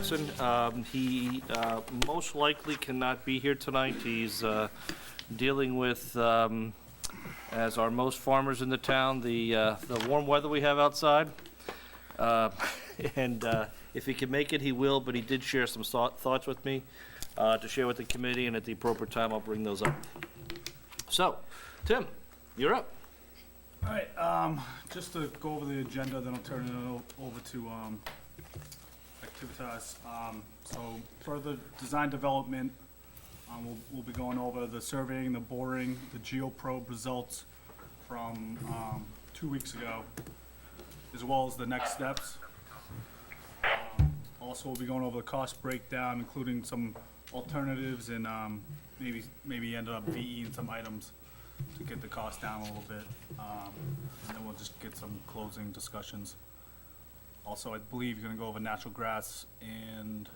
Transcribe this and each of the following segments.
Hanson. He most likely cannot be here tonight. He's dealing with, as are most farmers in the town, the warm weather we have outside. And if he can make it, he will, but he did share some thoughts with me to share with the committee, and at the appropriate time, I'll bring those up. So, Tim, you're up. All right, just to go over the agenda, then I'll turn it over to Activitas. So for the design development, we'll be going over the surveying, the boring, the geoprobe results from 2 weeks ago, as well as the next steps. Also, we'll be going over the cost breakdown, including some alternatives and maybe end up VEing some items to get the cost down a little bit, and then we'll just get some closing discussions. Also, I believe you're gonna go over natural grass and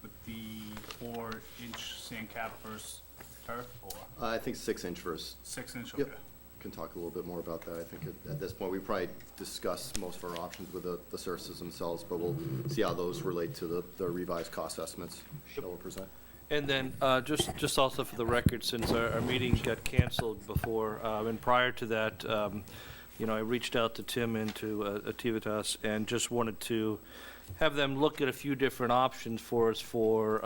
with the 4-inch sand cap versus turf, or I think 6-inch versus. 6-inch, Yep. okay. Can talk a little bit more about that. I think at this point, we probably discussed most of our options with the services themselves, but we'll see how those relate to the revised cost estimates Shell will present. And then, just also for the record, since our meeting got canceled before, and prior to that, I reached out to Tim and to Activitas and just wanted to have them look at a few different options for us for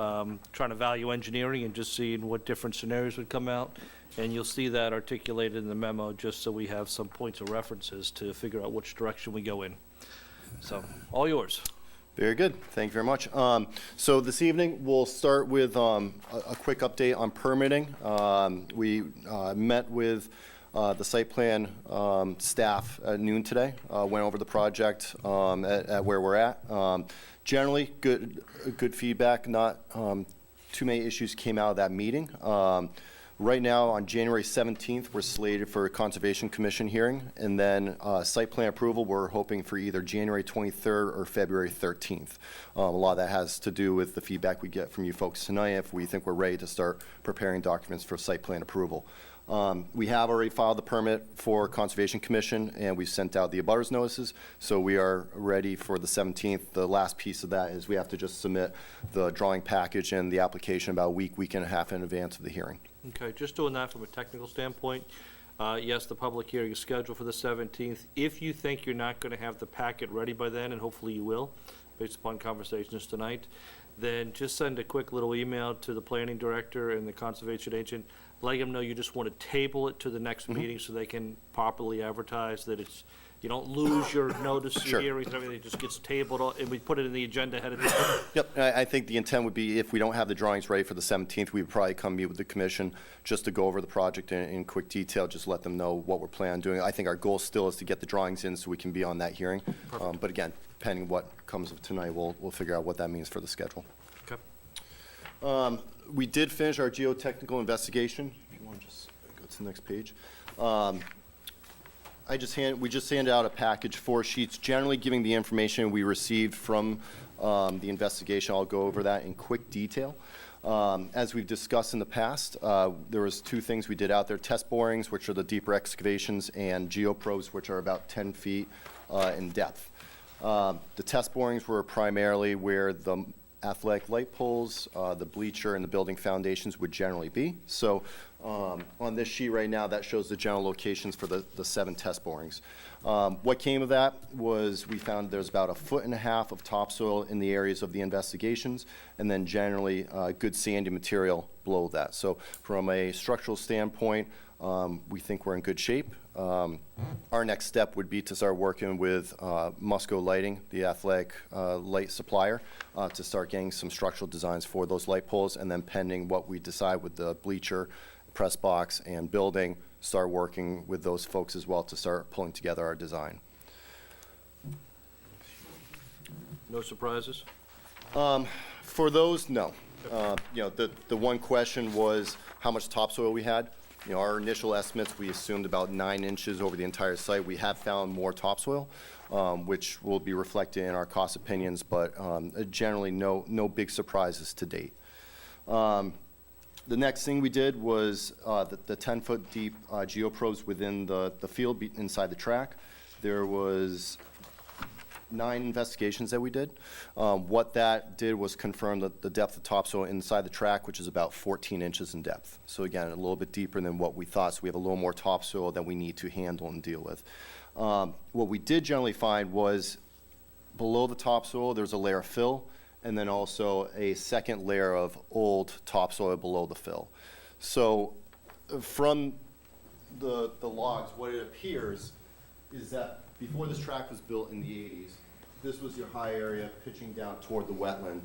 trying to value engineering and just seeing what different scenarios would come out. And you'll see that articulated in the memo, just so we have some points of references to figure out which direction we go in. So, all yours. Very good. Thank you very much. So this evening, we'll start with a quick update on permitting. We met with the site plan staff at noon today, went over the project at where we're at. Generally, good feedback. Not too many issues came out of that meeting. Right now, on January 17th, we're slated for a Conservation Commission hearing, and then site plan approval, we're hoping for either January 23rd or February 13th. A lot of that has to do with the feedback we get from you folks tonight, if we think we're ready to start preparing documents for site plan approval. We have already filed the permit for Conservation Commission, and we sent out the abutters notices, so we are ready for the 17th. The last piece of that is we have to just submit the drawing package and the application about a week and a half in advance of the hearing. Okay, just doing that from a technical standpoint. Yes, the public hearing is scheduled for the 17th. If you think you're not going to have the packet ready by then, and hopefully you will, based upon conversations tonight, then just send a quick little email to the planning director and the conservation agent, letting them know you just want to table it to the next meeting so they can properly advertise that you don't lose your notice, Sure. your hearings, and everything. It just gets tabled, and we put it in the agenda ahead of time. Yep, I think the intent would be if we don't have the drawings ready for the 17th, we would probably come meet with the commission just to go over the project in quick detail, just let them know what we're planning on doing. I think our goal still is to get the drawings in so we can be on that hearing. But again, depending what comes of tonight, we'll figure out what that means for the schedule. Okay. We did finish our geotechnical investigation. If you want to just go to the next page. We just handed out a package, 4 sheets, generally giving the information we received from the investigation. I'll go over that in quick detail. As we've discussed in the past, there was 2 things we did out there: test borings, which are the deeper excavations, and geoprobes, which are about 10 feet in depth. The test borings were primarily where the athletic light poles, the bleacher, and the building foundations would generally be. So on this sheet right now, that shows the general locations for the 7 test borings. What came of that was we found there's about 1.5 feet of topsoil in the areas of the investigations, and then generally good sandy material below that. So from a structural standpoint, we think we're in good shape. Our next step would be to start working with Musco Lighting, the athletic light supplier, to start getting some structural designs for those light poles, and then pending what we decide with the bleacher, press box, and building, start working with those folks as well to start pulling together our design. No surprises? For those, no. The one question was how much topsoil we had. Our initial estimates, we assumed about 9 inches over the entire site. We have found more topsoil, which will be reflected in our cost opinions, but generally no big surprises to date. The next thing we did was the 10-foot deep geoprobes within the field inside the track. There was 9 investigations that we did. What that did was confirm that the depth of topsoil inside the track, which is about 14 inches in depth. So again, a little bit deeper than what we thought, so we have a little more topsoil than we need to handle and deal with. What we did generally find was below the topsoil, there's a layer of fill, and then also a second layer of old topsoil below the fill. So from the logs, what it appears is that before this track was built in the 80s, this was your high area pitching down toward the wetland.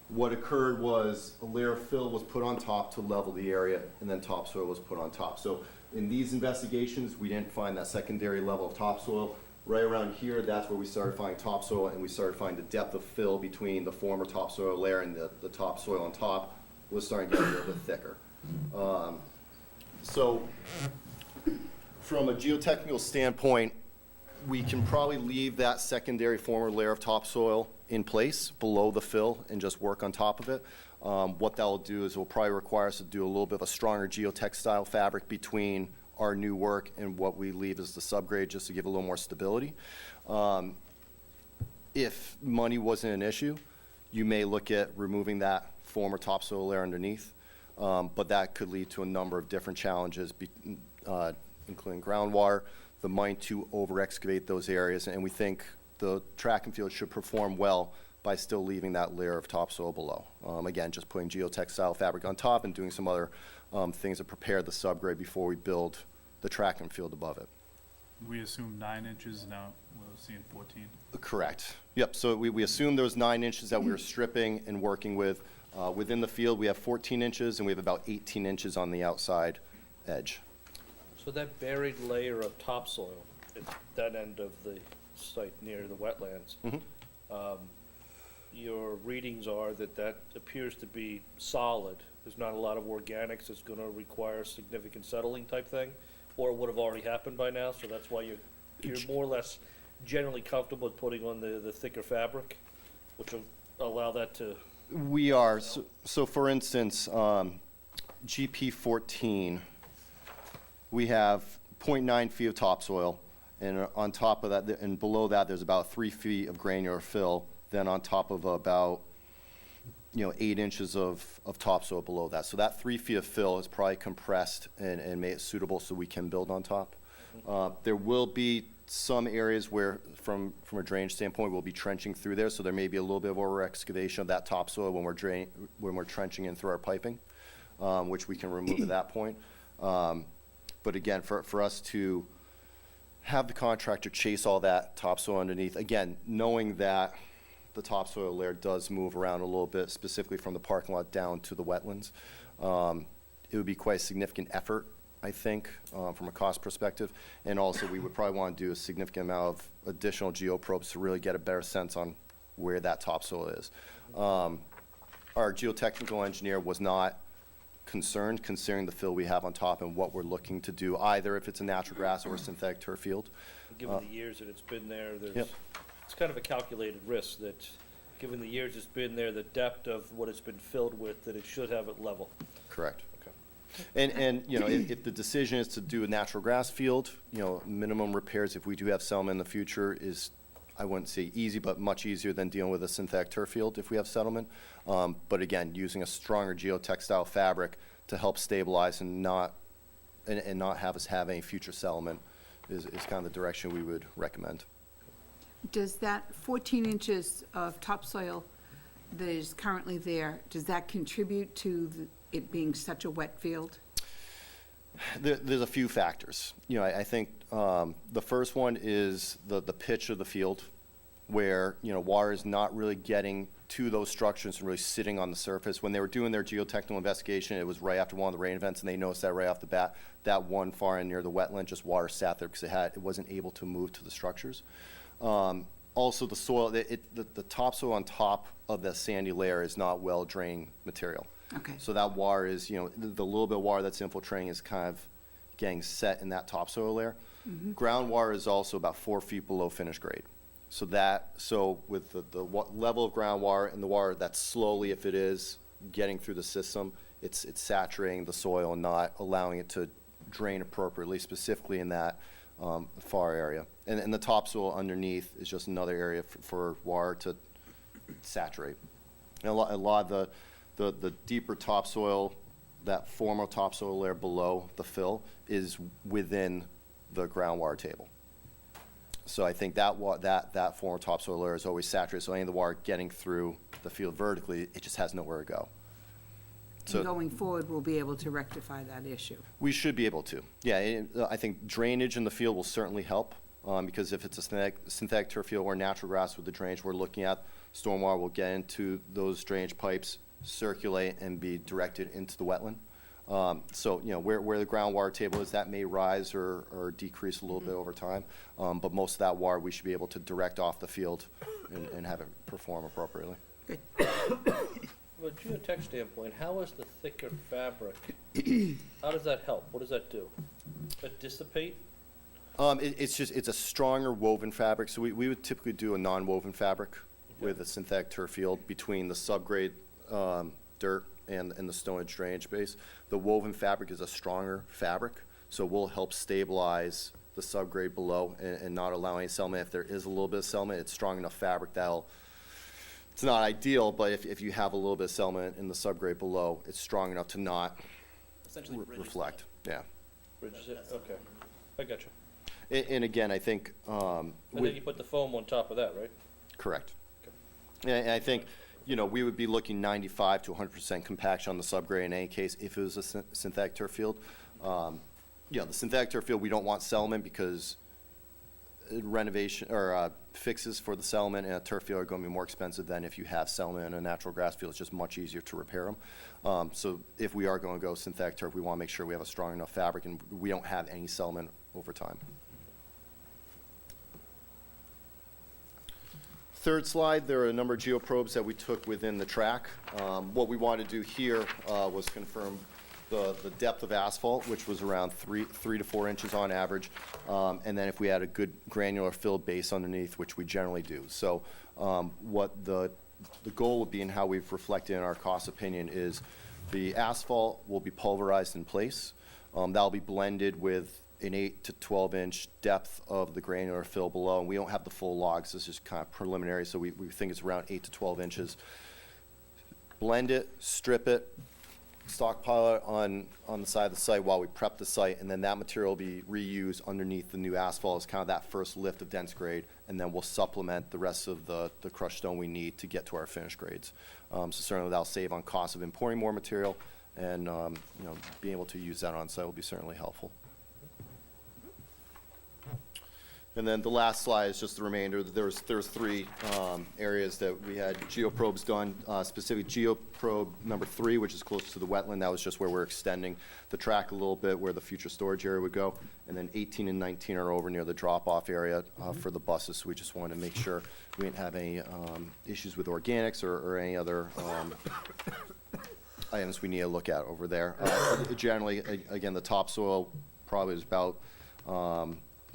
What occurred was a layer of fill was put on top to level the area, and then topsoil was put on top. So in these investigations, we didn't find that secondary level of topsoil. Right around here, that's where we started finding topsoil, and we started finding the depth of fill between the former topsoil layer and the topsoil on top was starting to get a little bit thicker. So from a geotechnical standpoint, we can probably leave that secondary former layer of topsoil in place below the fill and just work on top of it. What that will do is it will probably require us to do a little bit of a stronger geotextile fabric between our new work and what we leave as the subgrade, just to give a little more stability. If money wasn't an issue, you may look at removing that former topsoil layer underneath, but that could lead to a number of different challenges, including groundwater, the money to over-excavate those areas, and we think the track and field should perform well by still leaving that layer of topsoil below. Again, just putting geotextile fabric on top and doing some other things to prepare the subgrade before we build the track and field above it. We assumed 9 inches, now we're seeing 14. Correct. Yep, so we assumed there was 9 inches that we were stripping and working with. Within the field, we have 14 inches, and we have about 18 inches on the outside edge. So that buried layer of topsoil at that end of the site near the wetlands, your readings are that that appears to be solid. There's not a lot of organics. It's going to require significant settling type thing, or it would have already happened by now. So that's why you're more or less generally comfortable with putting on the thicker fabric, which will allow that to. We are. So for instance, GP 14, we have 0.9 feet of topsoil, and on top of that, and below that, there's about 3 feet of granular fill. Then on top of about 8 inches of topsoil below that. So that 3 feet of fill is probably compressed and made it suitable so we can build on top. There will be some areas where, from a drainage standpoint, we'll be trenching through there, so there may be a little bit of over-excavation of that topsoil when we're trenching in through our piping, which we can remove at that point. But again, for us to have the contractor chase all that topsoil underneath, again, knowing that the topsoil layer does move around a little bit, specifically from the parking lot down to the wetlands, it would be quite a significant effort, I think, from a cost perspective. And also, we would probably want to do a significant amount of additional geoprobes to really get a better sense on where that topsoil is. Our geotechnical engineer was not concerned, considering the fill we have on top and what we're looking to do, either if it's a natural grass or a synthetic turf field. Given the years that it's been there, Yep. it's kind of a calculated risk that, given the years it's been there, the depth of what it's been filled with, that it should have it level. Correct. Okay. And if the decision is to do a natural grass field, minimum repairs, if we do have settlement in the future, is, I wouldn't say easy, but much easier than dealing with a synthetic turf field if we have settlement. But again, using a stronger geotextile fabric to help stabilize and not have us have any future settlement is kind of the direction we would recommend. Does that 14 inches of topsoil that is currently there, does that contribute to it being such a wet field? There's a few factors. I think the first one is the pitch of the field, where water is not really getting to those structures and really sitting on the surface. When they were doing their geotechnical investigation, it was right after one of the rain events, and they noticed that right off the bat, that one far in near the wetland, just water sat there because it wasn't able to move to the structures. Also, the soil, the topsoil on top of the sandy layer is not well-drained material. Okay. So that water is, the little bit of water that's infiltrating is kind of getting set in that topsoil layer. Groundwater is also about 4 feet below finished grade. So with the level of groundwater and the water that's slowly, if it is getting through the system, it's saturating the soil and not allowing it to drain appropriately, specifically in that far area. And the topsoil underneath is just another area for water to saturate. And a lot of the deeper topsoil, that former topsoil layer below the fill is within the groundwater table. So I think that that former topsoil layer is always saturated, so any of the water getting through the field vertically, it just has nowhere to go. So And going forward, we'll be able to rectify that issue. we should be able to. Yeah, I think drainage in the field will certainly help, because if it's a synthetic turf field or natural grass with the drainage we're looking at, stormwater will get into those drainage pipes, circulate, and be directed into the wetland. So, where the groundwater table is, that may rise or decrease a little bit over time, but most of that water, we should be able to direct off the field and have it perform appropriately. Good. From a geotech standpoint, how is the thicker fabric, how does that help? What does that do? Does it dissipate? It's a stronger woven fabric, so we would typically do a non-woven fabric with a synthetic turf field between the subgrade dirt and the Stone Edge drainage base. The woven fabric is a stronger fabric, so will help stabilize the subgrade below and not allow any settlement. If there is a little bit of settlement, it's strong enough fabric that'll, it's not ideal, but if you have a little bit of settlement in the subgrade below, it's strong enough to not Essentially bridges reflect. Yeah. Bridges it? Okay. I got you. And again, I think, And then you put the foam on top of that, right? correct. And I think, we would be looking 95 to 100% compaction on the subgrade in any case if it was a synthetic turf field. The synthetic turf field, we don't want settlement because renovation or fixes for the settlement and a turf field are going to be more expensive than if you have settlement in a natural grass field. It's just much easier to repair them. So if we are going to go synthetic turf, we want to make sure we have a strong enough fabric and we don't have any settlement over time. Third slide, there are a number of geoprobes that we took within the track. What we wanted to do here was confirm the depth of asphalt, which was around 3 to 4 inches on average, and then if we had a good granular filled base underneath, which we generally do. So what the goal would be and how we've reflected in our cost opinion is the asphalt will be pulverized in place. That'll be blended with an 8 to 12 inch depth of the granular fill below, and we don't have the full logs. This is kind of preliminary, so we think it's around 8 to 12 inches. Blend it, strip it, stockpile it on the side of the site while we prep the site, and then that material will be reused underneath the new asphalt as kind of that first lift of dense grade, and then we'll supplement the rest of the crushed stone we need to get to our finished grades. So certainly that'll save on cost of importing more material, and being able to use that on site will be certainly helpful. And then the last slide is just the remainder. There's 3 areas that we had geoprobes done, specifically geoprobe number 3, which is close to the wetland. That was just where we're extending the track a little bit, where the future storage area would go. And then 18 and 19 are over near the drop-off area for the buses. So we just wanted to make sure we didn't have any issues with organics or any other items we need to look at over there. Generally, again, the topsoil probably is about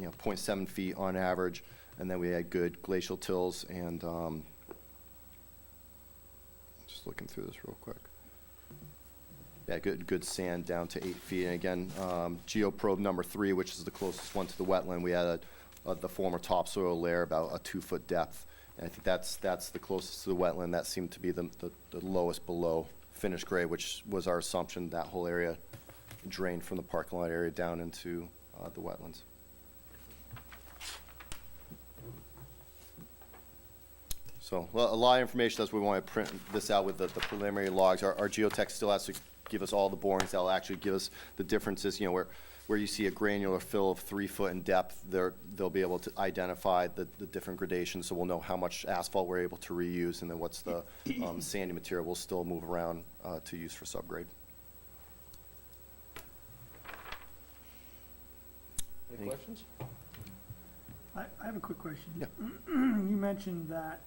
0.7 feet on average, and then we had good glacial tills, and just looking through this real quick. Yeah, good sand down to 8 feet, and again, geoprobe number 3, which is the closest one to the wetland, we had the former topsoil layer about a 2-foot depth, and I think that's the closest to the wetland. That seemed to be the lowest below finished grade, which was our assumption. That whole area drained from the parking lot area down into the wetlands. So a lot of information. That's why we want to print this out with the preliminary logs. Our geotech still has to give us all the borings. That'll actually give us the differences, where you see a granular fill of 3 foot in depth, they'll be able to identify the different gradations, so we'll know how much asphalt we're able to reuse, and then what's the sandy material we'll still move around to use for subgrade. Any questions? I have a quick question. Yeah. You mentioned that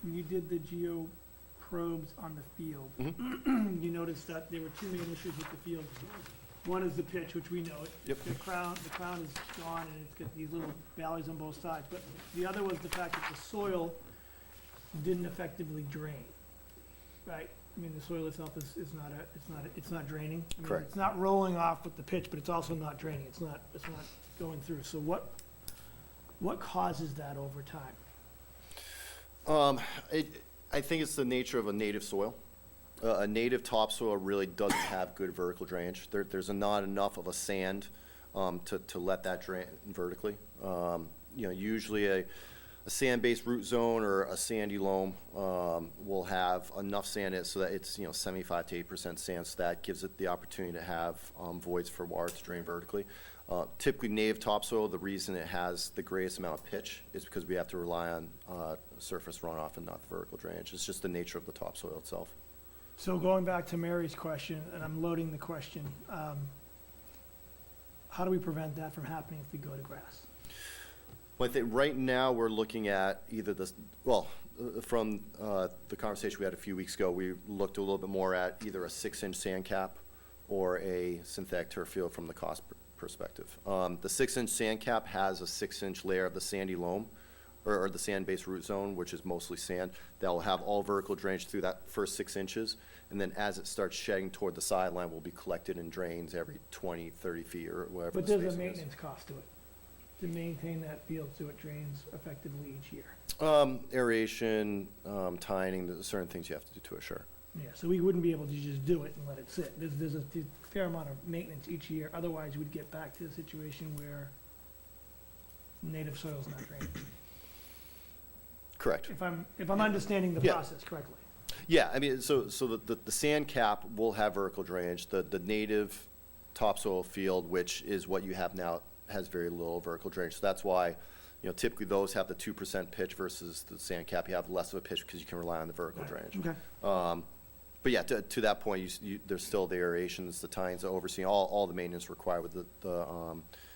when you did the geoprobes on the field, you noticed that there were 2 main issues with the field. One is the pitch, which we know. Yep. The crown is gone, and it's got these little valleys on both sides. But the other was the fact that the soil didn't effectively drain, right? I mean, the soil itself is not it's not draining. I mean, Correct. It's not rolling off with the pitch, but it's also not draining. It's not going through. So what causes that over time? I think it's the nature of a native soil. A native topsoil really doesn't have good vertical drainage. There's not enough of a sand to let that drain vertically. Usually a sand-based root zone or a sandy loam will have enough sand in it so that it's 75 to 8% sand, so that gives it the opportunity to have voids for water to drain vertically. Typically, native topsoil, the reason it has the greatest amount of pitch is because we have to rely on surface runoff and not the vertical drainage. It's just the nature of the topsoil itself. So going back to Mary's question, and I'm loading the question, how do we prevent that from happening if we go to grass? Well, I think right now we're looking at either from the conversation we had a few weeks ago, we looked a little bit more at either a 6-inch sand cap or a synthetic turf field from the cost perspective. The 6-inch sand cap has a 6-inch layer of the sandy loam or the sand-based root zone, which is mostly sand, that will have all vertical drainage through that first 6 inches. And then as it starts shedding toward the sideline, will be collected in drains every 20, 30 feet or whatever But the there's a spacing is. maintenance cost to it, to maintain that field so it drains effectively each year. Aeration, tining, there's certain things you have to do to it, sure. Yeah, so we wouldn't be able to just do it and let it sit. There's a fair amount of maintenance each year, otherwise we'd get back to the situation where native soil's not draining. Correct. If I'm understanding the Yeah. process correctly. Yeah, I mean, so the sand cap will have vertical drainage. The native topsoil field, which is what you have now, has very little vertical drainage. So that's why, typically those have the 2% pitch versus the sand cap. You have less of a pitch because you can rely on the vertical drainage. Okay. But yeah, to that point, there's still the aerations, the tines, the overseeing, all the maintenance required with the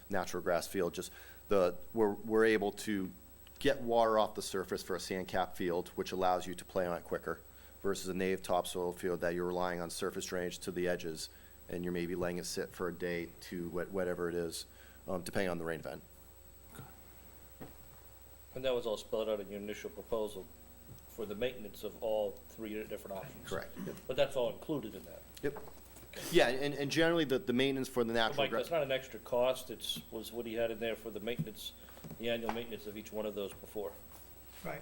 natural grass field. Just we're able to get water off the surface for a sand cap field, which allows you to play on it quicker, versus a native topsoil field that you're relying on surface drainage to the edges, and you're maybe letting it sit for a day to whatever it is, depending on the rain event. And that was all spelled out in your initial proposal for the maintenance of all 3 different options. Correct. Yep. But that's all included in that. Yep. Yeah, and generally, the maintenance for the So natural Mike, grass. that's not an extra cost, was what he had in there for the maintenance, the annual maintenance of each one of those before. Right.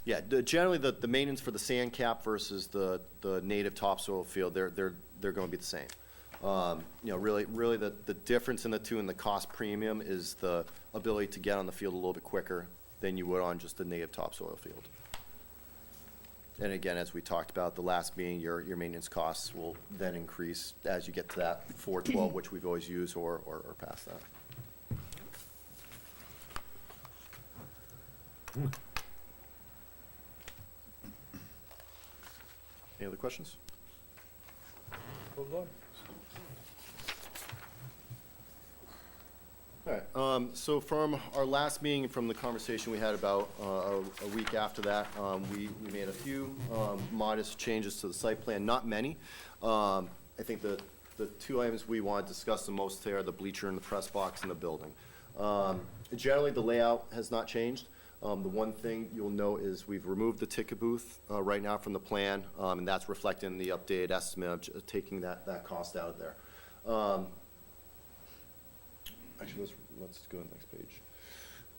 Yeah, generally, the maintenance for the sand cap versus the native topsoil field, they're going to be the same. Really the difference in the two and the cost premium is the ability to get on the field a little bit quicker than you would on just the native topsoil field. And again, as we talked about, the last meeting, your maintenance costs will then increase as you get to that 412, which we've always used, or past that. Any other questions? Move on. All right, so from our last meeting, from the conversation we had about a week after that, we made a few modest changes to the site plan, not many. I think the 2 items we want to discuss the most there are the bleacher and the press box in the building. Generally, the layout has not changed. The one thing you'll note is we've removed the ticket booth right now from the plan, and that's reflected in the updated estimate of taking that cost out of there. Actually, let's go to the next page.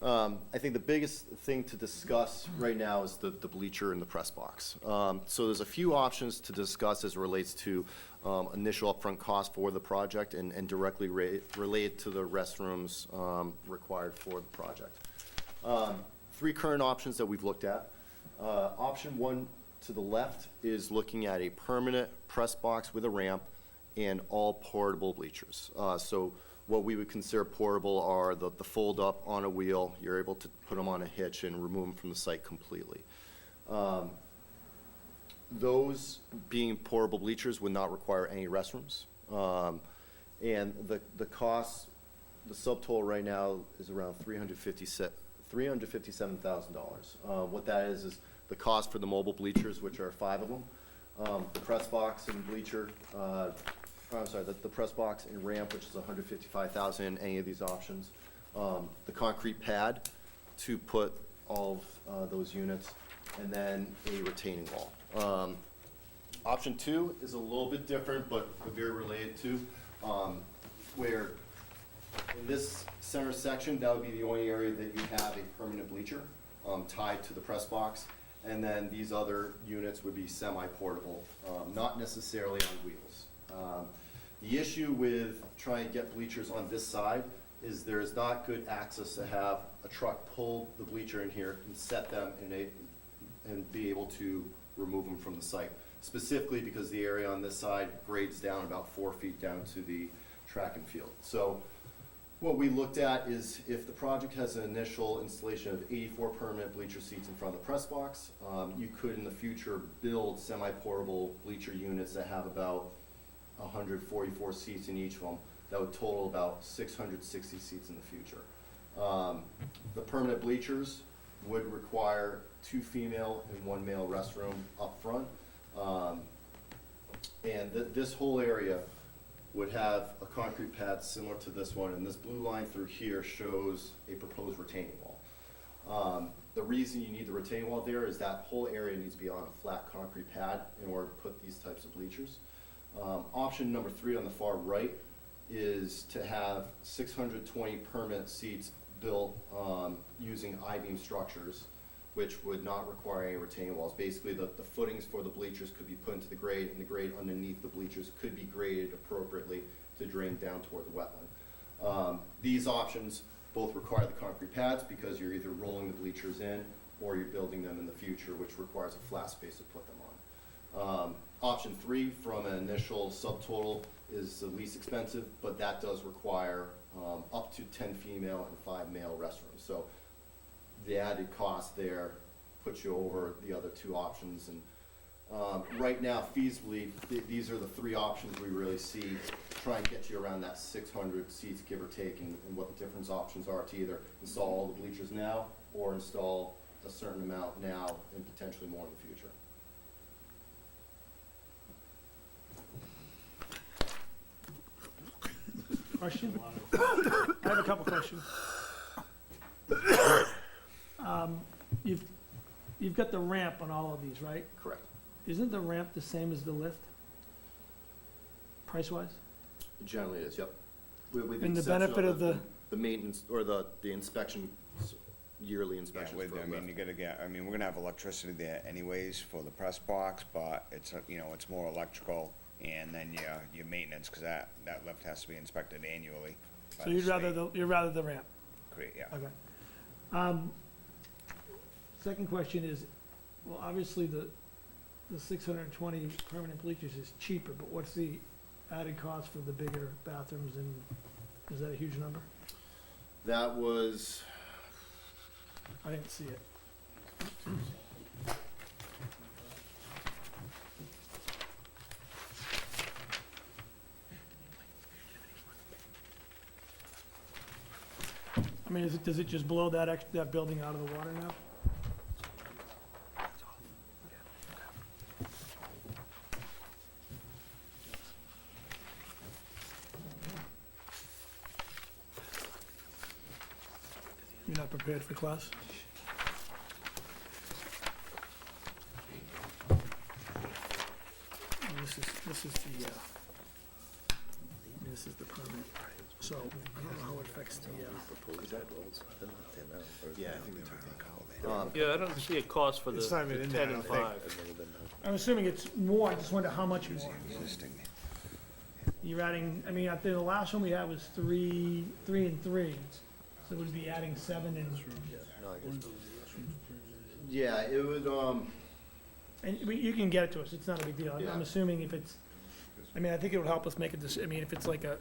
I think the biggest thing to discuss right now is the bleacher and the press box. So there's a few options to discuss as it relates to initial upfront cost for the project and directly related to the restrooms required for the project. 3 current options that we've looked at. Option 1 to the left is looking at a permanent press box with a ramp and all portable bleachers. So what we would consider portable are the fold up on a wheel. You're able to put them on a hitch and remove them from the site completely. Those being portable bleachers would not require any restrooms. And the cost, the subtotal right now is around $357,000. What that is the cost for the mobile bleachers, which are 5 of them. The press box and bleacher, the press box and ramp, which is $155,000 in any of these options. The concrete pad to put all of those units, and then a retaining wall. Option 2 is a little bit different, but very related to, where in this center section, that would be the only area that you have a permanent bleacher tied to the press box. And then these other units would be semi-portable, not necessarily on wheels. The issue with trying to get bleachers on this side is there is not good access to have a truck pull the bleacher in here and set them and be able to remove them from the site. Specifically because the area on this side grades down about 4 feet down to the track and field. So what we looked at is if the project has an initial installation of 84 permanent bleacher seats in front of the press box, you could in the future build semi-portable bleacher units that have about 144 seats in each of them. That would total about 660 seats in the future. The permanent bleachers would require 2 female and 1 male restroom up front. And this whole area would have a concrete pad similar to this one, and this blue line through here shows a proposed retaining wall. The reason you need the retaining wall there is that whole area needs to be on a flat concrete pad in order to put these types of bleachers. Option number 3 on the far right is to have 620 permanent seats built using I-beam structures, which would not require any retaining walls. Basically, the footings for the bleachers could be put into the grade, and the grade underneath the bleachers could be graded appropriately to drain down toward the wetland. These options both require the concrete pads because you're either rolling the bleachers in or you're building them in the future, which requires a flat space to put them on. Option 3, from an initial subtotal, is the least expensive, but that does require up to 10 female and 5 male restrooms. So the added cost there puts you over the other 2 options. And right now, feasibly, these are the 3 options we really see to try and get you around that 600 seats, give or take, and what the different options are to either install all the bleachers now or install a certain amount now and potentially more in the future. Question? I have a couple questions. You've got the ramp on all of these, right? Correct. Isn't the ramp the same as the lift? Price-wise? Generally it is, yep. With And the exception benefit of the, The maintenance, or the inspection, yearly Yeah, inspections with, for a I mean, lift. you gotta get, I mean, we're gonna have electricity there anyways for the press box, but it's, you know, it's more electrical, and then your maintenance, cause that lift has to be inspected annually. by so the you'd rather the ramp? state. Yeah. Okay. Second question is, well, obviously the 620 permanent bleachers is cheaper, but what's the added cost for the bigger bathrooms, and is that a huge number? That was, I didn't see it. I mean, does it just blow that building out of the water now? You're not prepared for class? And this is the permit, so I don't know how it affects the, yeah, I think Yeah, I don't see a cost for the It's not even the in 10 there, I and don't think. 5. I'm assuming it's more, I just wonder how much Existing. you're adding, I mean, I think the last one we had was 3 and 3, so we'd be adding 7 and, yeah, it would, and you can get it to us, it's not a big deal. I'm Yeah. assuming if it's, I mean, I think it would help us make a decision, I mean, if it's like a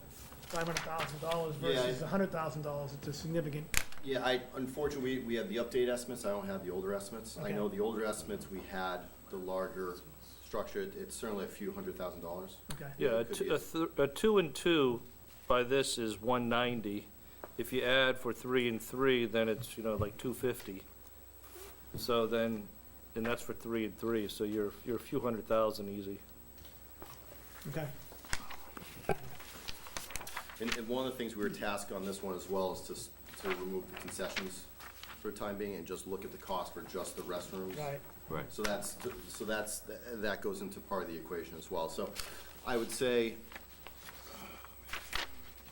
$500,000 versus $100,000, it's a significant, yeah, unfortunately, we have the update estimates, I don't have the older estimates. I Okay. know the older estimates, we had the larger structure, it's certainly a few $100,000. okay. Yeah, It could be a 2 and 2 by this is 190. If you add for 3 and 3, then it's, like 250. So then, and that's for 3 and 3, so you're a few $100,000 easy. Okay, And one of the things we were tasked on this one as well is to remove the concessions for the time being and just look at the cost for just the restrooms. right, Right. So that goes into part of the equation as well. So I would say,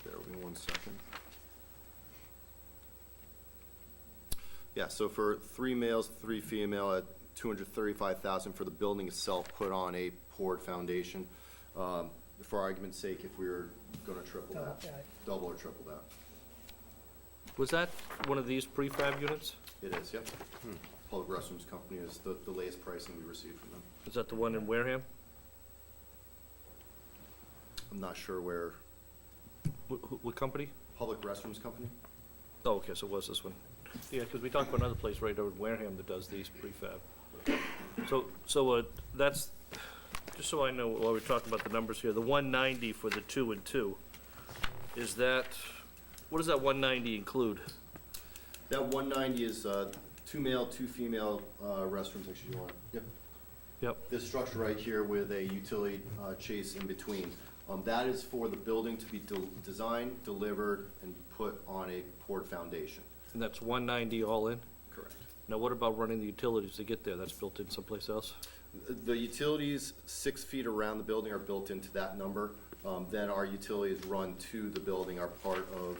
bear with me 1 second. Yeah, so for 3 males, 3 female at $235,000 for the building itself, put on a poured foundation. For argument's sake, if we were gonna triple that, double or triple that. Was that one of these prefab units? It is, yep. Public Restrooms Company is the latest pricing we received from them. Is that the one in Wareham? I'm not sure where, What company? Public Restrooms Company? Oh, okay, so it was this one. Yeah, because we talked about another place right over in Wareham that does these prefab. So that's, just so I know while we're talking about the numbers here, the 190 for the 2 and 2, is that, what does that 190 include? That 190 is 2 male, 2 female restrooms, actually, you want, yep. Yep. This structure right here with a utility chase in between. That is for the building to be designed, delivered, and put on a poured foundation. And that's 190 all in? Correct. Now, what about running the utilities to get there? That's built in someplace else? The utilities 6 feet around the building are built into that number. Then our utilities run to the building are part of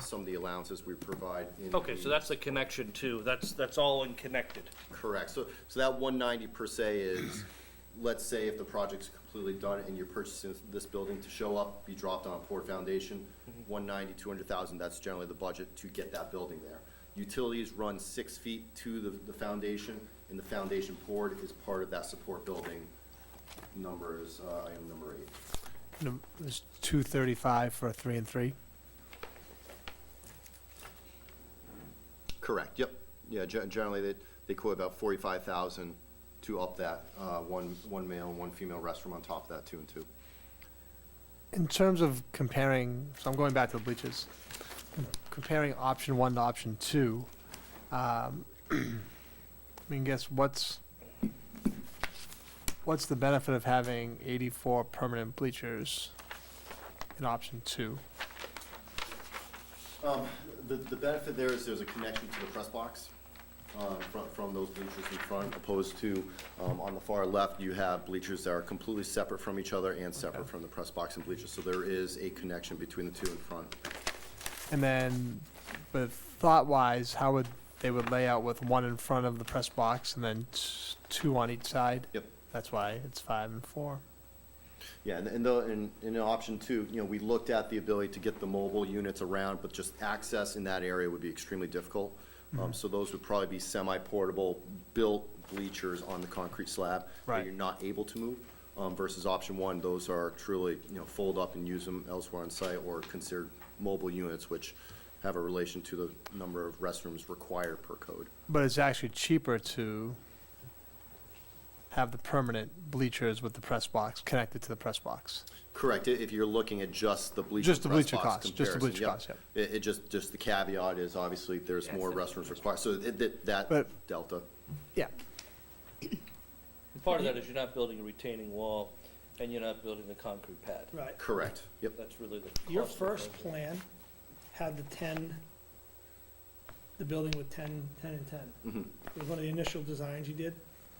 some of the allowances we provide. Okay, so that's the connection too. That's all in connected. Correct. So that 190 per se is, let's say if the project's completely done and you're purchasing this building to show up, be dropped on a poured foundation, 190, 200,000, that's generally the budget to get that building there. Utilities run 6 feet to the foundation, and the foundation poured is part of that support building. Number is item number 8. There's 235 for a 3 and 3. Correct, yep. Yeah, generally, they quote about 45,000 to up that, one male and 1 female restroom on top of that, 2 and 2. In terms of comparing, so I'm going back to the bleachers, comparing option 1 to option 2, I mean, guess what's the benefit of having 84 permanent bleachers in option 2? The benefit there is there's a connection to the press box from those bleachers in front, opposed to on the far left, you have bleachers that are completely separate from each other and separate from the press box and bleachers. So there is a connection between the two in front. And then, but thought-wise, how would they would lay out with 1 in front of the press box and then 2 on each side? Yep. That's why it's 5 and 4. Yeah, and in option 2, we looked at the ability to get the mobile units around, but just access in that area would be extremely difficult. So those would probably be semi-portable, built bleachers on the concrete slab that Right. you're not able to move. Versus option 1, those are truly, fold up and use them elsewhere on site, or considered mobile units, which have a relation to the number of restrooms required per code. But it's actually cheaper to have the permanent bleachers with the press box connected to the press box. Correct, if you're looking at just the bleacher Just the press bleacher box cost, just the comparison, bleacher yep. cost, yep. It just the caveat is obviously there's more restrooms required, so that But- delta. Yeah. And part of that is you're not building a retaining wall and you're not building the concrete pad. Right. Correct, yep. That's really the Your cost of the first project. plan had the building with 10, 10, and 10. Mhm. It was one of the initial designs you did.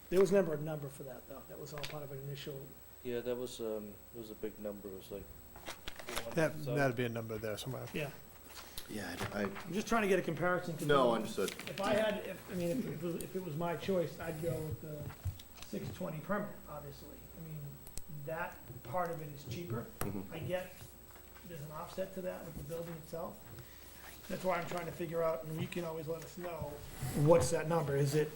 There was never a number for that, though. That was all part of an initial, Yeah, that was a big number. It was like. That'd be a number there somewhere. yeah. Yeah, I'm just trying to get a comparison. no, understood. If I had, if it was my choice, I'd go with the 620 permanent, obviously. I mean, that part of it is cheaper. Mhm. I get there's an offset to that with the building itself. That's why I'm trying to figure out, and you can always let us know, what's that number? Is it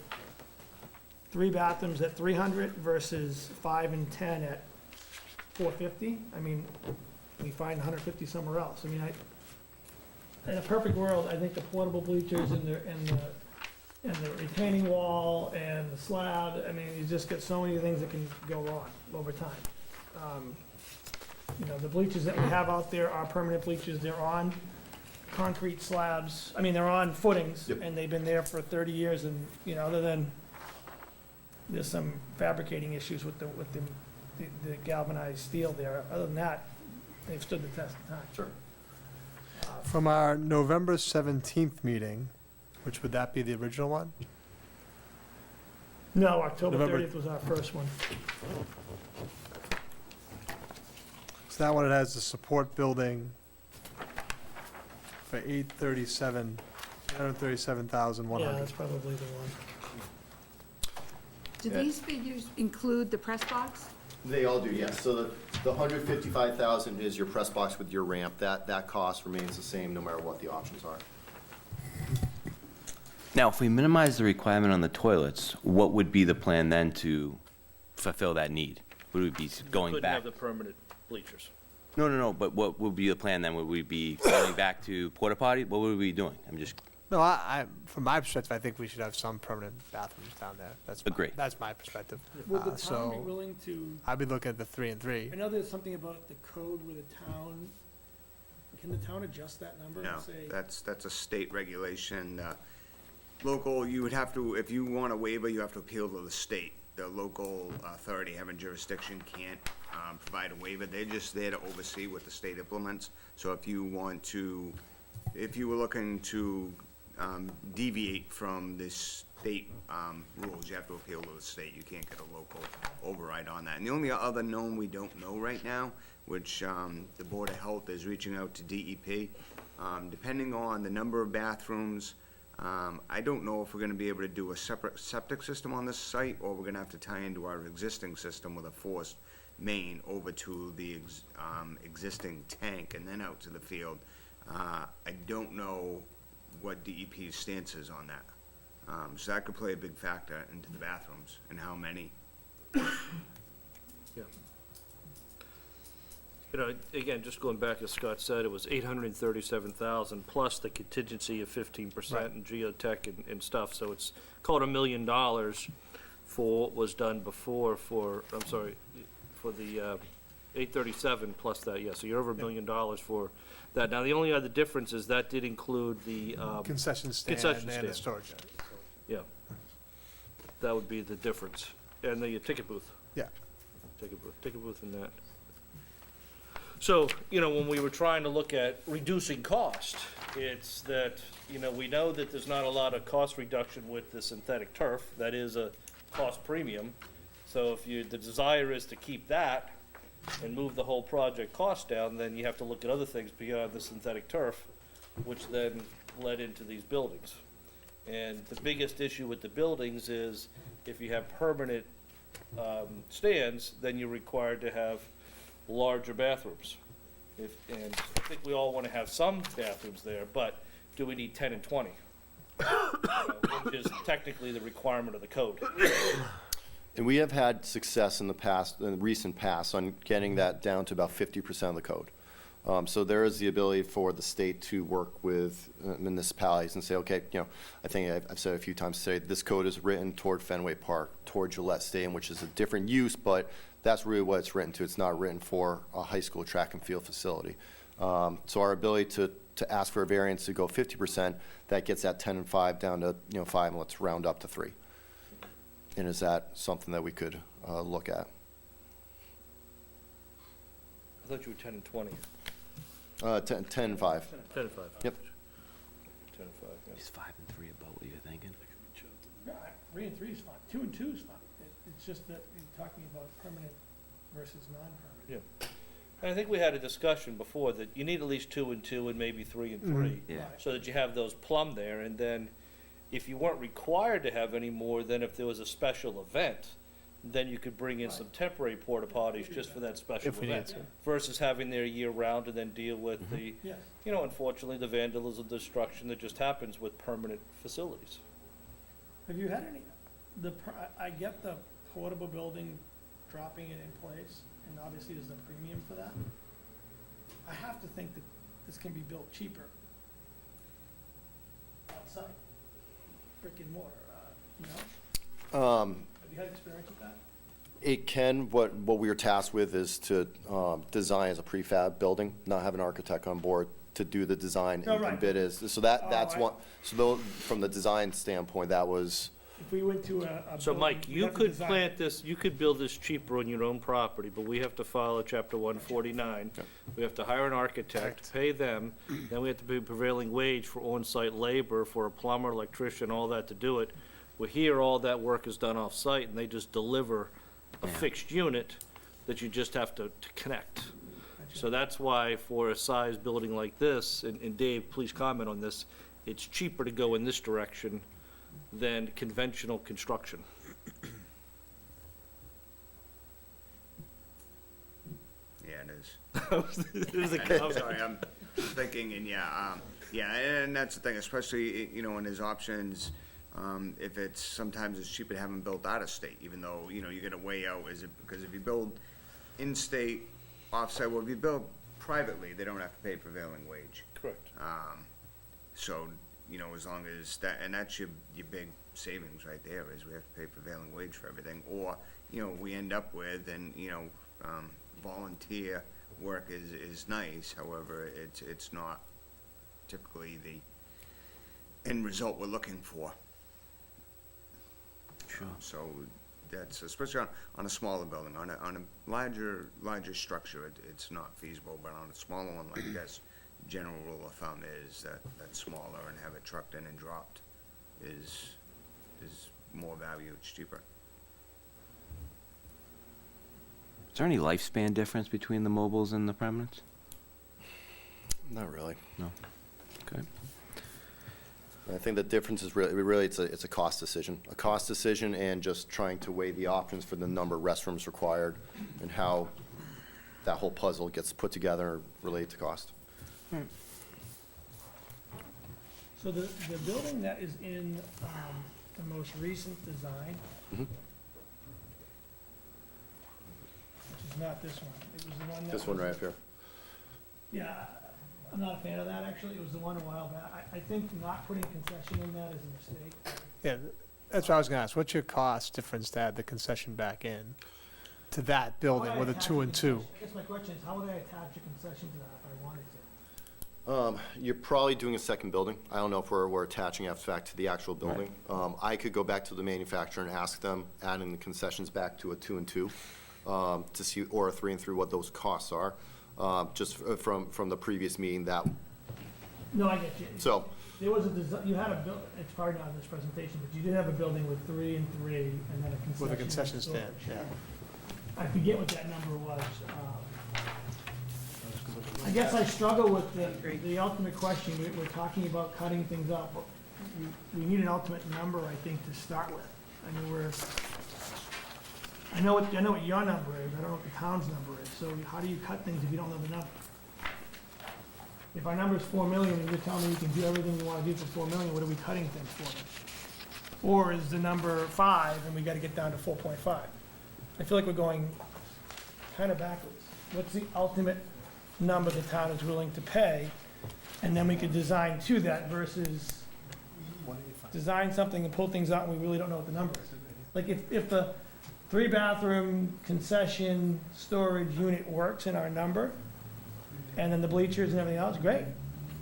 3 bathrooms at 300 versus 5 and 10 at 450? I mean, we find 150 somewhere else. I mean, in a perfect world, I think the portable bleachers and the retaining wall and the slab, I mean, you just get so many things that can go on over time. The bleachers that we have out there are permanent bleachers. They're on concrete slabs. I mean, they're on footings, Yep. and they've been there for 30 years, and, other than there's some fabricating issues with the galvanized steel there. Other than that, they've stood the test of time. Sure. From our November 17th meeting, which would that be the original one? No, October November- 30th was our first one. So that one, it has the support building for $837,100. Yeah, that's probably the one. Do these figures include the press box? They all do, yes. So the 155,000 is your press box with your ramp. That cost remains the same no matter what the options are. Now, if we minimize the requirement on the toilets, what would be the plan then to fulfill that need? Would we be going Couldn't back? have the permanent bleachers. No, but what would be the plan then? Would we be going back to porta potty? What would we be doing? I'm just, No, from my perspective, I think we should have some permanent bathrooms down there. Agree. That's my perspective. Would the town be So willing to, I'd be looking at the 3 and 3. I know there's something about the code with the town, can the town adjust that number No, and say? that's a state regulation. Local, you would have to, if you want a waiver, you have to appeal to the state. The local authority having jurisdiction can't provide a waiver. They're just there to oversee what the state implements. So if you were looking to deviate from the state rules, you have to appeal to the state. You can't get a local override on that. And the only other known we don't know right now, which the Board of Health is reaching out to DEP, depending on the number of bathrooms, I don't know if we're gonna be able to do a separate septic system on this site, or we're gonna have to tie into our existing system with a forced main over to the existing tank and then out to the field. I don't know what DEP's stance is on that. So that could play a big factor into the bathrooms and how many. Yeah. You know, again, just going back, as Scott said, it was 837,000 plus the contingency of 15% and geotech and stuff, so it's called $1 million for what was done before for the 837 plus that, yeah, so you're over $1 million for that. Now, the only other difference is that did include the, Concession stand concession and the stand. storage area. yeah, that would be the difference, and the ticket booth. Yeah. Ticket booth and that. So, you know, when we were trying to look at reducing cost, it's that, you know, we know that there's not a lot of cost reduction with the synthetic turf. That is a cost premium. So if the desire is to keep that and move the whole project cost down, then you have to look at other things beyond the synthetic turf, which then led into these buildings. And the biggest issue with the buildings is if you have permanent stands, then you're required to have larger bathrooms. And I think we all want to have some bathrooms there, but do we need 10 and 20? Which is technically the requirement of the code. And we have had success in the recent past, on getting that down to about 50% of the code. So there is the ability for the state to work with municipalities and say, okay, you know, I think I've said a few times today, this code is written toward Fenway Park, toward Gillette Stadium, which is a different use, but that's really what it's written to. It's not written for a high school track and field facility. So our ability to ask for a variance to go 50%, that gets that 10 and 5 down to, you know, 5, and let's round up to 3. And is that something that we could look at? I thought you were 10 and 20. 10 and 5. 10 and 5. Yep. 10 and 5, yeah. is 5 and 3 about what you're thinking? 3 and 3 is fine, 2 and 2 is fine. It's just that you're talking about permanent versus non-permanent. Yeah. And I think we had a discussion before that you need at least 2 and 2 and maybe 3 and 3. Yeah. Right. So that you have those plumb there, and then if you weren't required to have any more, then if there was a special event, then you could bring in some temporary porta potties just for that special If we need event. to. Versus having there year-round and then deal with the, Yes. you know, unfortunately, the vandalism, destruction that just happens with permanent facilities. Have you had any, I get the portable building, dropping it in place, and obviously there's a premium for that. I have to think that this can be built cheaper outside, brick and mortar, you know? Have you had experience with that? It can, what we were tasked with is to design as a prefab building, not have an architect on board to do the design Oh, and right. bid is. So that's Oh, one, so from the design standpoint, that was, If we went to a So building, Mike, we'd you have to could design- plant this, you could build this cheaper on your own property, but we have to file a chapter 149. Yep. We have to hire an architect, pay them, then we have to pay prevailing wage for on-site labor, for a plumber, electrician, all that to do it. Where here, all that work is done off-site, and they just deliver a fixed unit that you just have to connect. So that's why for a size building like this, and Dave, please comment on this, it's cheaper to go in this direction than conventional construction. Yeah, it is. There's a I'm sorry, I'm thinking, and yeah, and that's the thing, especially, you know, in his options, if it's, sometimes it's cheaper to have them built out of state, even though, you know, you gotta weigh out, is it, because if you build in-state, off-site, well, if you build privately, they don't have to pay prevailing wage. Correct. So, you know, as long as that, and that's your big savings right there, is we have to pay prevailing wage for everything, or, you know, we end up with, and, you know, volunteer work is nice, however, it's not typically the end result we're looking for. Sure. So that's, especially on a smaller building, on a larger structure, it's not feasible, but on a smaller one like this, general rule of thumb is that smaller and have it trucked in and dropped is more value, it's cheaper. Is there any lifespan difference between the mobiles and the permanents? Not really. No. Okay. I think the difference is really it's a cost decision, and just trying to weigh the options for the number of restrooms required and how that whole puzzle gets put together related to cost. So the building that is in, the most recent design, Mhm. which is not this one, it was the one that This one was- right up here. Yeah, I'm not a fan of that, actually. It was the one a while back. I think not putting concession in that is a mistake. Yeah, that's what I was gonna ask. What's your cost difference to add the concession back in to that building How would I with a attach 2 and 2? concession? I guess my question is, how would I attach a concession to that if I wanted to? You're probably doing a second building. I don't know if we're attaching after fact to the actual building. I could go back to the manufacturer and ask them, adding the concessions back to a 2 and 2, to see, or a 3 and 3, what those costs are, just from the previous meeting that, No, I get you. so, There was a you had a it's probably not in this presentation, but you did have a building with 3 and 3 and then a concession. With a concession stand, storage. yeah. I forget what that number was. I guess I struggle with the ultimate question. We're talking about cutting things up. But we need an ultimate number, I think, to start with. I mean, I know what your number is. I don't know what the town's number is. So how do you cut things if you don't know the number? If our number is 4 million and you're telling me you can do everything you want to do for 4 million, what are we cutting things for then? Or is the number 5 and we got to get down to 4.5? I feel like we're going kind of backwards. What's the ultimate number the town is willing to pay? And then we could design to that versus design something and pull things out and we really don't know what the number is. Like if the 3-bathroom concession storage unit works in our number, and then the bleachers and everything else, great.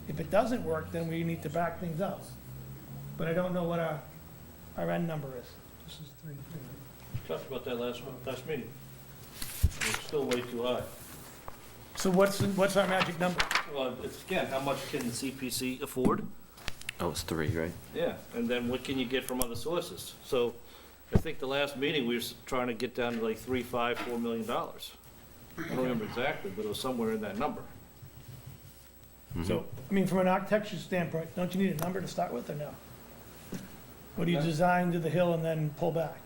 If it doesn't work, then we need to back things up. But I don't know what our end number is. Talked about that last meeting. It's still way too high. So what's our magic number? Well, it's, again, how much can the CPC afford? Oh, it's 3, right? Yeah, and then what can you get from other sources? So I think the last meeting, we were trying to get down to like $3, $5, $4 million. I don't remember exactly, but it was somewhere in that number. So, I mean, from an architecture standpoint, don't you need a number to start with or no? Or do you design to the hill and then pull back?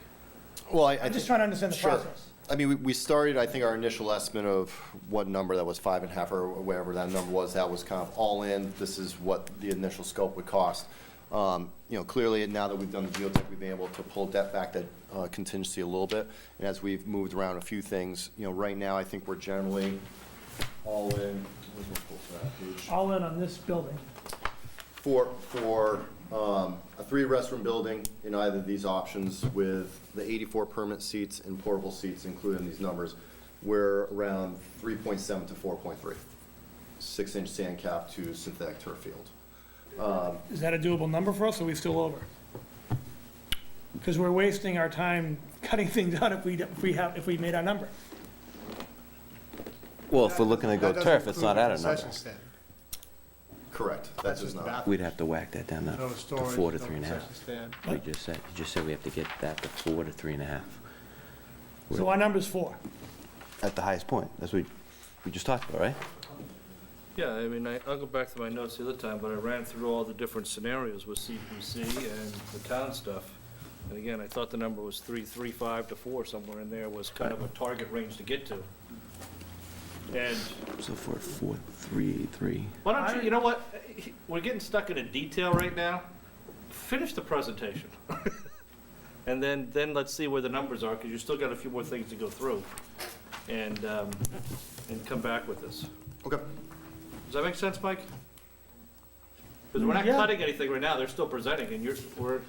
well, I'm just trying to understand the Sure. process. I mean, we started, I think our initial estimate of what number that was, 5.5 or whatever that number was, that was kind of all in. This is what the initial scope would cost. You know, clearly, now that we've done the geotech, we've been able to pull that back, that contingency a little bit. And as we've moved around a few things, you know, right now, I think we're generally all in, where's my full for that page? All in on this building. For a 3-restroom building in either of these options with the 84 permanent seats and portable seats included in these numbers, we're around 3.7 to 4.3. 6-inch sand cap to synthetic turf field. Is that a doable number for us, or are we still over? Because we're wasting our time cutting things out if we made our number. Well, if we're looking to go turf, it's not at a number. Concession stand. Correct. That That's does just the not. bathroom. We'd have to whack that down No to storage, 4 to no 3.5. concession stand. You just said we have to get that to 4 to 3.5. So our number's 4. At the highest point, that's what we just talked about, right? Yeah, I mean, I'll go back to my notes the other time, but I ran through all the different scenarios with CPC and the town stuff. And again, I thought the number was 3.35 to 4, somewhere in there was kind of a target range to get to. And So for 4.383. why don't you, you know what, we're getting stuck in a detail right now. Finish the presentation. And then let's see where the numbers are, because you still got a few more things to go through. And come back with this. Okay. Does that make sense, Mike? Because we're not Yeah. cutting anything right now, they're still presenting, and we're,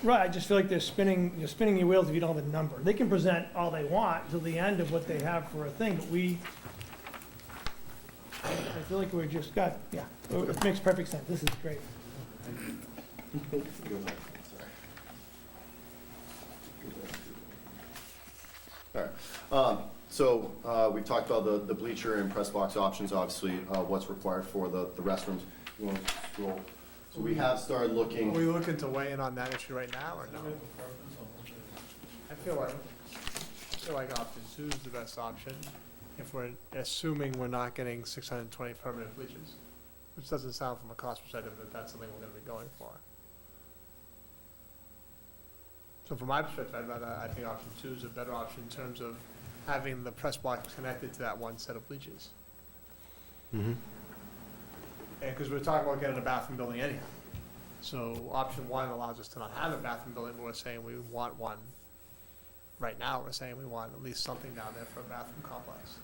Right, I just feel like you're spinning your wheels if you don't have a number. They can present all they want till the end of what they have for a thing, but I feel like we're just it makes perfect sense. This is great. All right. So we've talked about the bleacher and press box options, obviously, what's required for the restrooms. You want to scroll? So we have started Are looking. we looking to weigh in on that issue right now, or no? I feel like option 2 is the best option, if we're assuming we're not getting 620 permanent bleachers, which doesn't sound from a cost perspective that that's something we're gonna be going for. So from my perspective, I think option 2 is a better option in terms of having the press box connected to that one set of bleachers. Mm-hmm. And, because we're talking about getting a bathroom building anyhow. So option 1 allows us to not have a bathroom building, but we're saying we want one. Right now, we're saying we want at least something down there for a bathroom complex.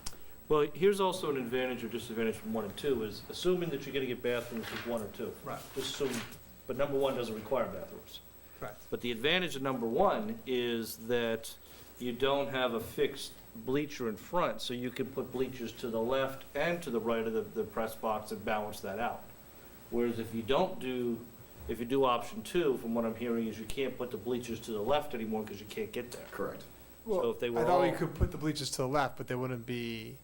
well, here's also an advantage or disadvantage from 1 and 2, is assuming that you're gonna get bathrooms with 1 or 2. Right. Just assume, but number 1 doesn't require bathrooms. Correct. But the advantage of number 1 is that you don't have a fixed bleacher in front, so you can put bleachers to the left and to the right of the press box and balance that out. Whereas if you do option 2, from what I'm hearing, is you can't put the bleachers to the left anymore because you can't get there. Correct. So if they were I thought we all- could put the bleachers to the left, but they wouldn't be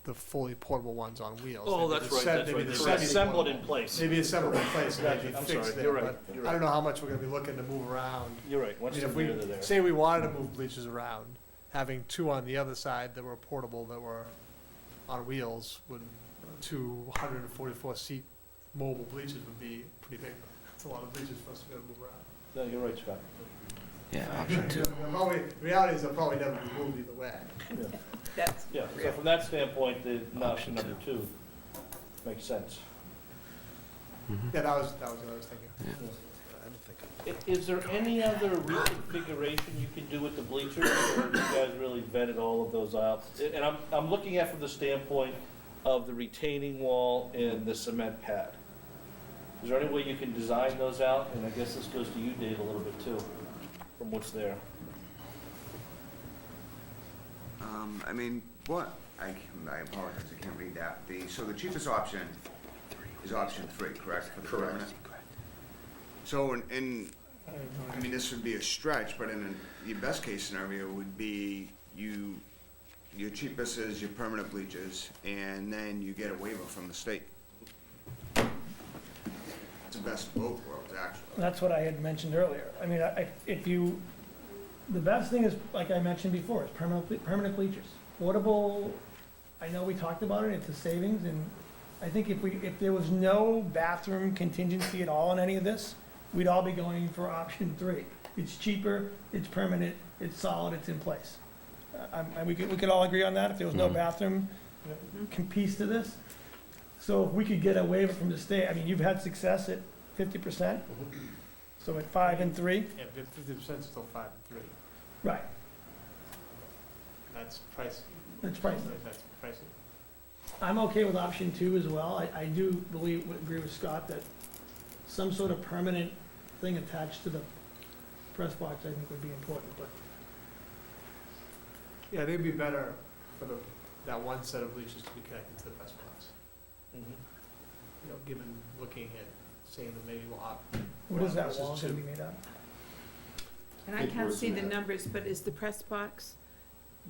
the fully portable ones on wheels. Oh, They'd be that's the right, set- that's they'd be right. the They're semi-portable. assembled in place. They'd be assembled in place and they'd be Gotcha. I'm fixed sorry. there. You're right. but You're I don't right. know how much we're gonna be looking to move around. You're right, I once mean, they're if we, there, they're there. say we wanted to move bleachers around, having 2 on the other side that were portable, that were on wheels, with 244 seat mobile bleachers would be pretty big. That's a lot of bleachers for us to be able to move around. No, you're right, Scott. Yeah, option 2. Reality is they'll probably never be moved either way. That's, Yeah, so from that standpoint, the option number 2 makes sense. Yeah, that was what I was thinking. Is there any other reconfiguration you can do with the bleachers, or have you guys really vetted all of those out? And I'm looking at from the standpoint of the retaining wall and the cement pad. Is there any way you can design those out? And I guess this goes to you, Dave, a little bit too, from what's there. I mean, I apologize, I can't read that. So the cheapest option is option 3, correct? For the Correct. permanent? So I mean, this would be a stretch, but in the best case scenario would be your cheapest is your permanent bleachers, and then you get a waiver from the state. It's the best of both worlds, actually. That's what I had mentioned earlier. I mean, the best thing is, like I mentioned before, is permanent bleachers. Portable, I know we talked about it, it's a savings, and I think if there was no bathroom contingency at all in any of this, we'd all be going for option 3. It's cheaper, it's permanent, it's solid, it's in place. We could all agree on that, if there was no bathroom piece to this. So if we could get a waiver from the state, I mean, you've had success at 50%, so at 5 and 3, Yeah, 50% is still 5 and 3. right, That's pricey. that's pricey. That's pricey. I'm okay with option 2 as well. I do agree with Scott that some sort of permanent thing attached to the press box, I think would be important, but Yeah, they'd be better for that one set of bleachers to be connected to the press box. Mm-hmm. You know, given, looking at saying that maybe we'll opt. what is that versus wall gonna 2. be made out of? and I can't see the numbers, but is the press box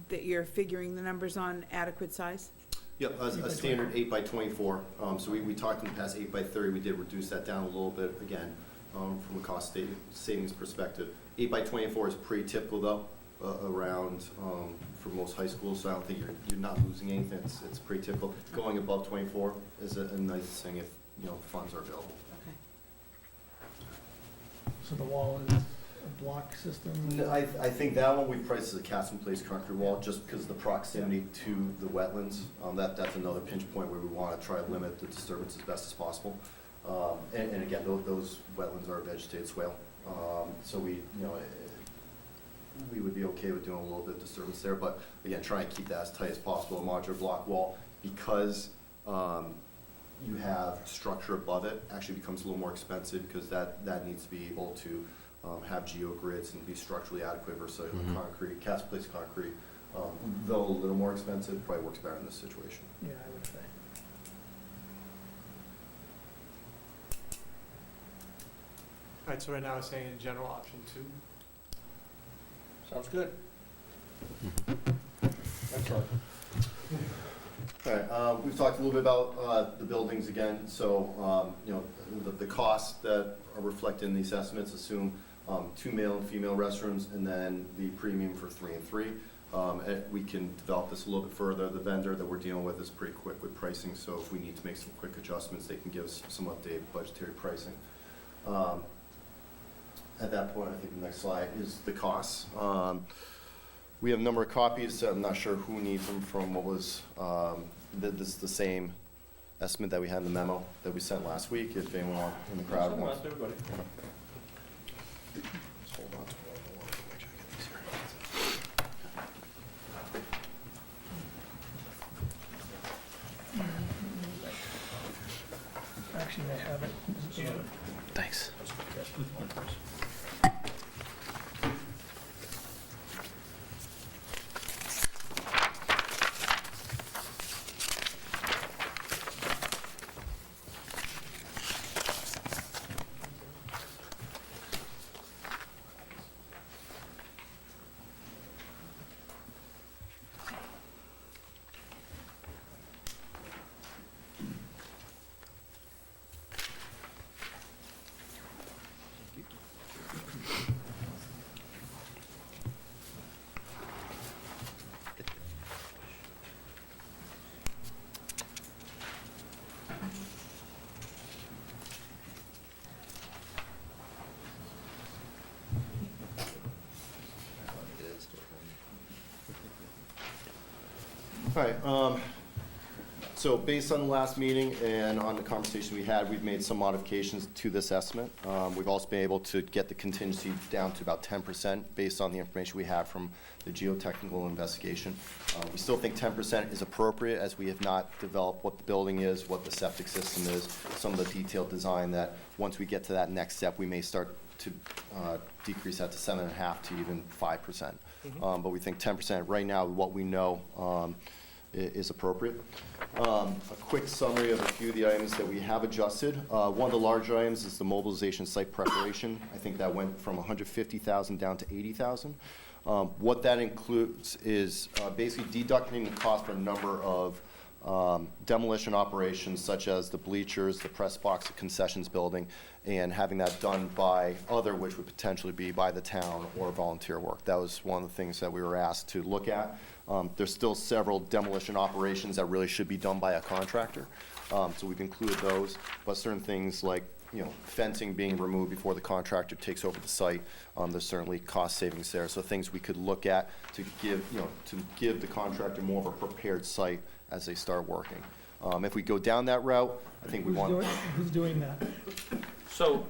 that you're figuring the numbers on adequate size? Yep, a standard 8 by 24. So we talked in the past 8 by 30. We did reduce that down a little bit, again, from a cost savings perspective. 8 by 24 is pretty typical, though, around for most high schools, so I don't think you're not losing anything. It's pretty typical. Going above 24 is a nice thing if, funds are available. Okay. So the wall is a block system? No, I think that one we priced as a cast-in-place concrete wall, just because of the proximity to the wetlands. That's another pinch point where we want to try to limit the disturbance as best as possible. And again, those wetlands are a vegetated swale. So we would be okay with doing a little bit of disturbance there, but again, try and keep that as tight as possible, a modular block wall, because you have structure above it, actually becomes a little more expensive, because that needs to be able to have geogrids and be structurally adequate versus concrete, cast-place concrete. Though a little more expensive, probably works better in this situation. Yeah, I would say. All right, so right now it's saying in general option 2. Sounds good. Excellent. All right, we've talked a little bit about the buildings again, so, the costs that are reflected in these estimates assume 2 male and female restrooms, and then the premium for 3 and 3. And we can develop this a little bit further. The vendor that we're dealing with is pretty quick with pricing, so if we need to make some quick adjustments, they can give us some updated budgetary pricing. At that point, I think the next slide is the costs. We have a number of copies. I'm not sure who needs them from what was, this is the same estimate that we had in the memo that we sent last week, if anyone in the crowd wants. Everybody. Just hold on to it. I want to make sure I get these here. Actually, they have it. Thanks. All right, so based on the last meeting and on the conversation we had, we've made some modifications to this estimate. We've also been able to get the contingency down to about 10% based on the information we have from the geotechnical investigation. We still think 10% is appropriate, as we have not developed what the building is, what the septic system is, some of the detailed design, that once we get to that next step, we may start to decrease that to 7.5% to even 5%. But we think 10% right now, what we know, is appropriate. A quick summary of a few of the items that we have adjusted. One of the larger items is the mobilization site preparation. I think that went from 150,000 down to 80,000. What that includes is basically deducting the cost for a number of demolition operations, such as the bleachers, the press box, the concessions building, and having that done by other, which would potentially be by the town or volunteer work. That was one of the things that we were asked to look at. There's still several demolition operations that really should be done by a contractor, so we've included those, but certain things like fencing being removed before the contractor takes over the site, there's certainly cost savings there. So things we could look at to give the contractor more of a prepared site as they start working. If we go down that route, I think we want. Who's doing that? So,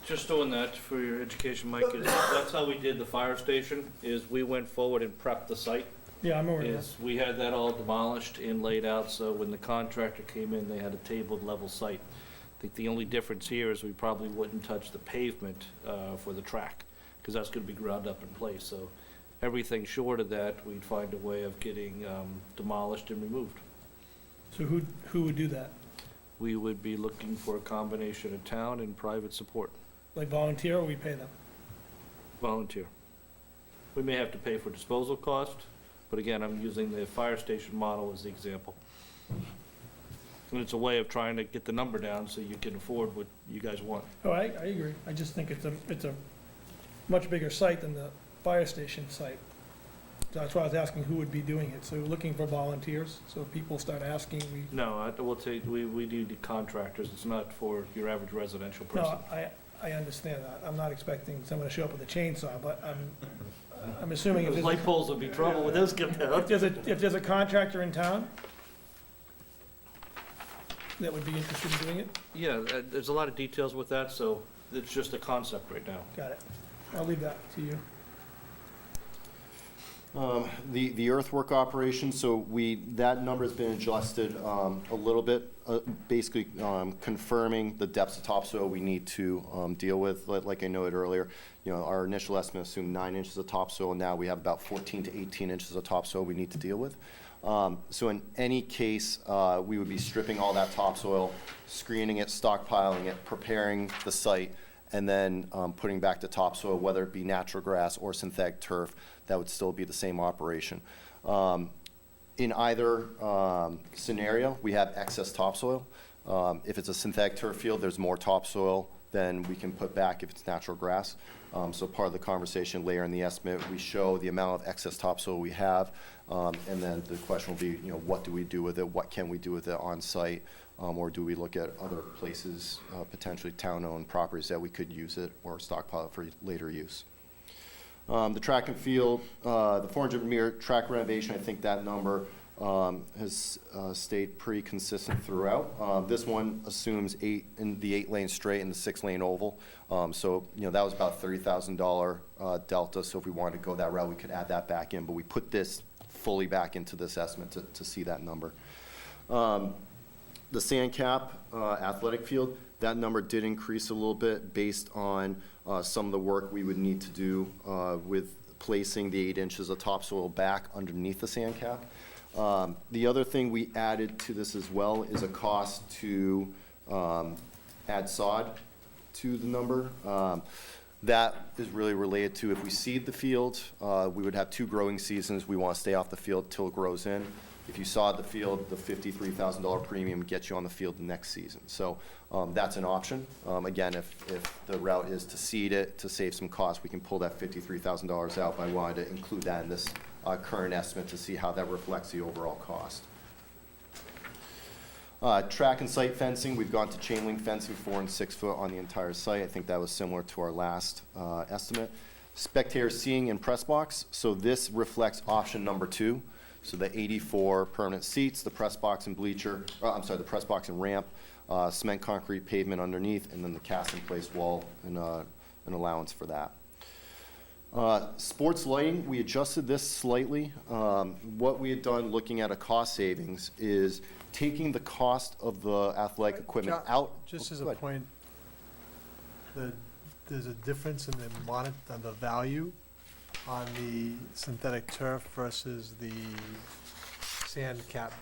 just doing that for your education, Mike, that's how we did the fire station, is we went forward and prepped the site. Yeah, I'm aware of that. Is we had that all demolished and laid out, so when the contractor came in, they had a tabled level site. I think the only difference here is we probably wouldn't touch the pavement for the track, because that's gonna be ground up in place, so everything short of that, we'd find a way of getting demolished and removed. So who would do that? We would be looking for a combination of town and private support, Like volunteer, or we pay them? volunteer. We may have to pay for disposal cost, but again, I'm using the fire station model as the example. And it's a way of trying to get the number down so you can afford what you guys want. Oh, I agree. I just think it's a much bigger site than the fire station site. So that's why I was asking who would be doing it. So we're looking for volunteers, so if people start asking, we, No, I will tell you, we do the contractors. It's not for your average residential person. no, I understand that. I'm not expecting someone to show up with a chainsaw, but I'm assuming if Those there's, light poles would be trouble with those kept out. if there's a contractor in town that would be interested in doing it, Yeah, there's a lot of details with that, so it's just a concept right now. got it. I'll leave that to you. The earthwork operation, so that number's been adjusted a little bit, basically confirming the depths of topsoil we need to deal with. Like I noted earlier, our initial estimate assumed 9 inches of topsoil, and now we have about 14 to 18 inches of topsoil we need to deal with. So in any case, we would be stripping all that topsoil, screening it, stockpiling it, preparing the site, and then putting back the topsoil, whether it be natural grass or synthetic turf. That would still be the same operation. In either scenario, we have excess topsoil. If it's a synthetic turf field, there's more topsoil than we can put back if it's natural grass. So part of the conversation later in the estimate, we show the amount of excess topsoil we have, and then the question will be, what do we do with it? What can we do with it on site? Or do we look at other places, potentially town-owned properties that we could use it or stockpile it for later use? The track and field, the 400-meter track renovation, I think that number has stayed pretty consistent throughout. This one assumes 8 in the 8-lane straight and the 6-lane oval. So, that was about $30,000 delta. So if we wanted to go that route, we could add that back in. But we put this fully back into this estimate to see that number. The sand cap athletic field, that number did increase a little bit based on some of the work we would need to do with placing the 8 inches of topsoil back underneath the sand cap. The other thing we added to this as well is a cost to add sod to the number. That is really related to if we seed the field, we would have 2 growing seasons. We want to stay off the field till it grows in. If you sod the field, the $53,000 premium gets you on the field the next season. So that's an option. Again, if the route is to seed it to save some cost, we can pull that $53,000 out, but I wanted to include that in this current estimate to see how that reflects the overall cost. Track and site fencing, we've gone to chain link fencing 4 and 6 foot on the entire site. I think that was similar to our last estimate. Spectator seating and press box, so this reflects option number 2. So the 84 permanent seats, the press box and bleacher, the press box and ramp, cement concrete pavement underneath, and then the cast in place wall and an allowance for that. Sports lighting, we adjusted this slightly. What we had done looking at a cost savings is taking the cost of the athletic equipment John, out. Just Oh, as go a ahead. point, there's a difference in the value on the synthetic turf versus the sand cap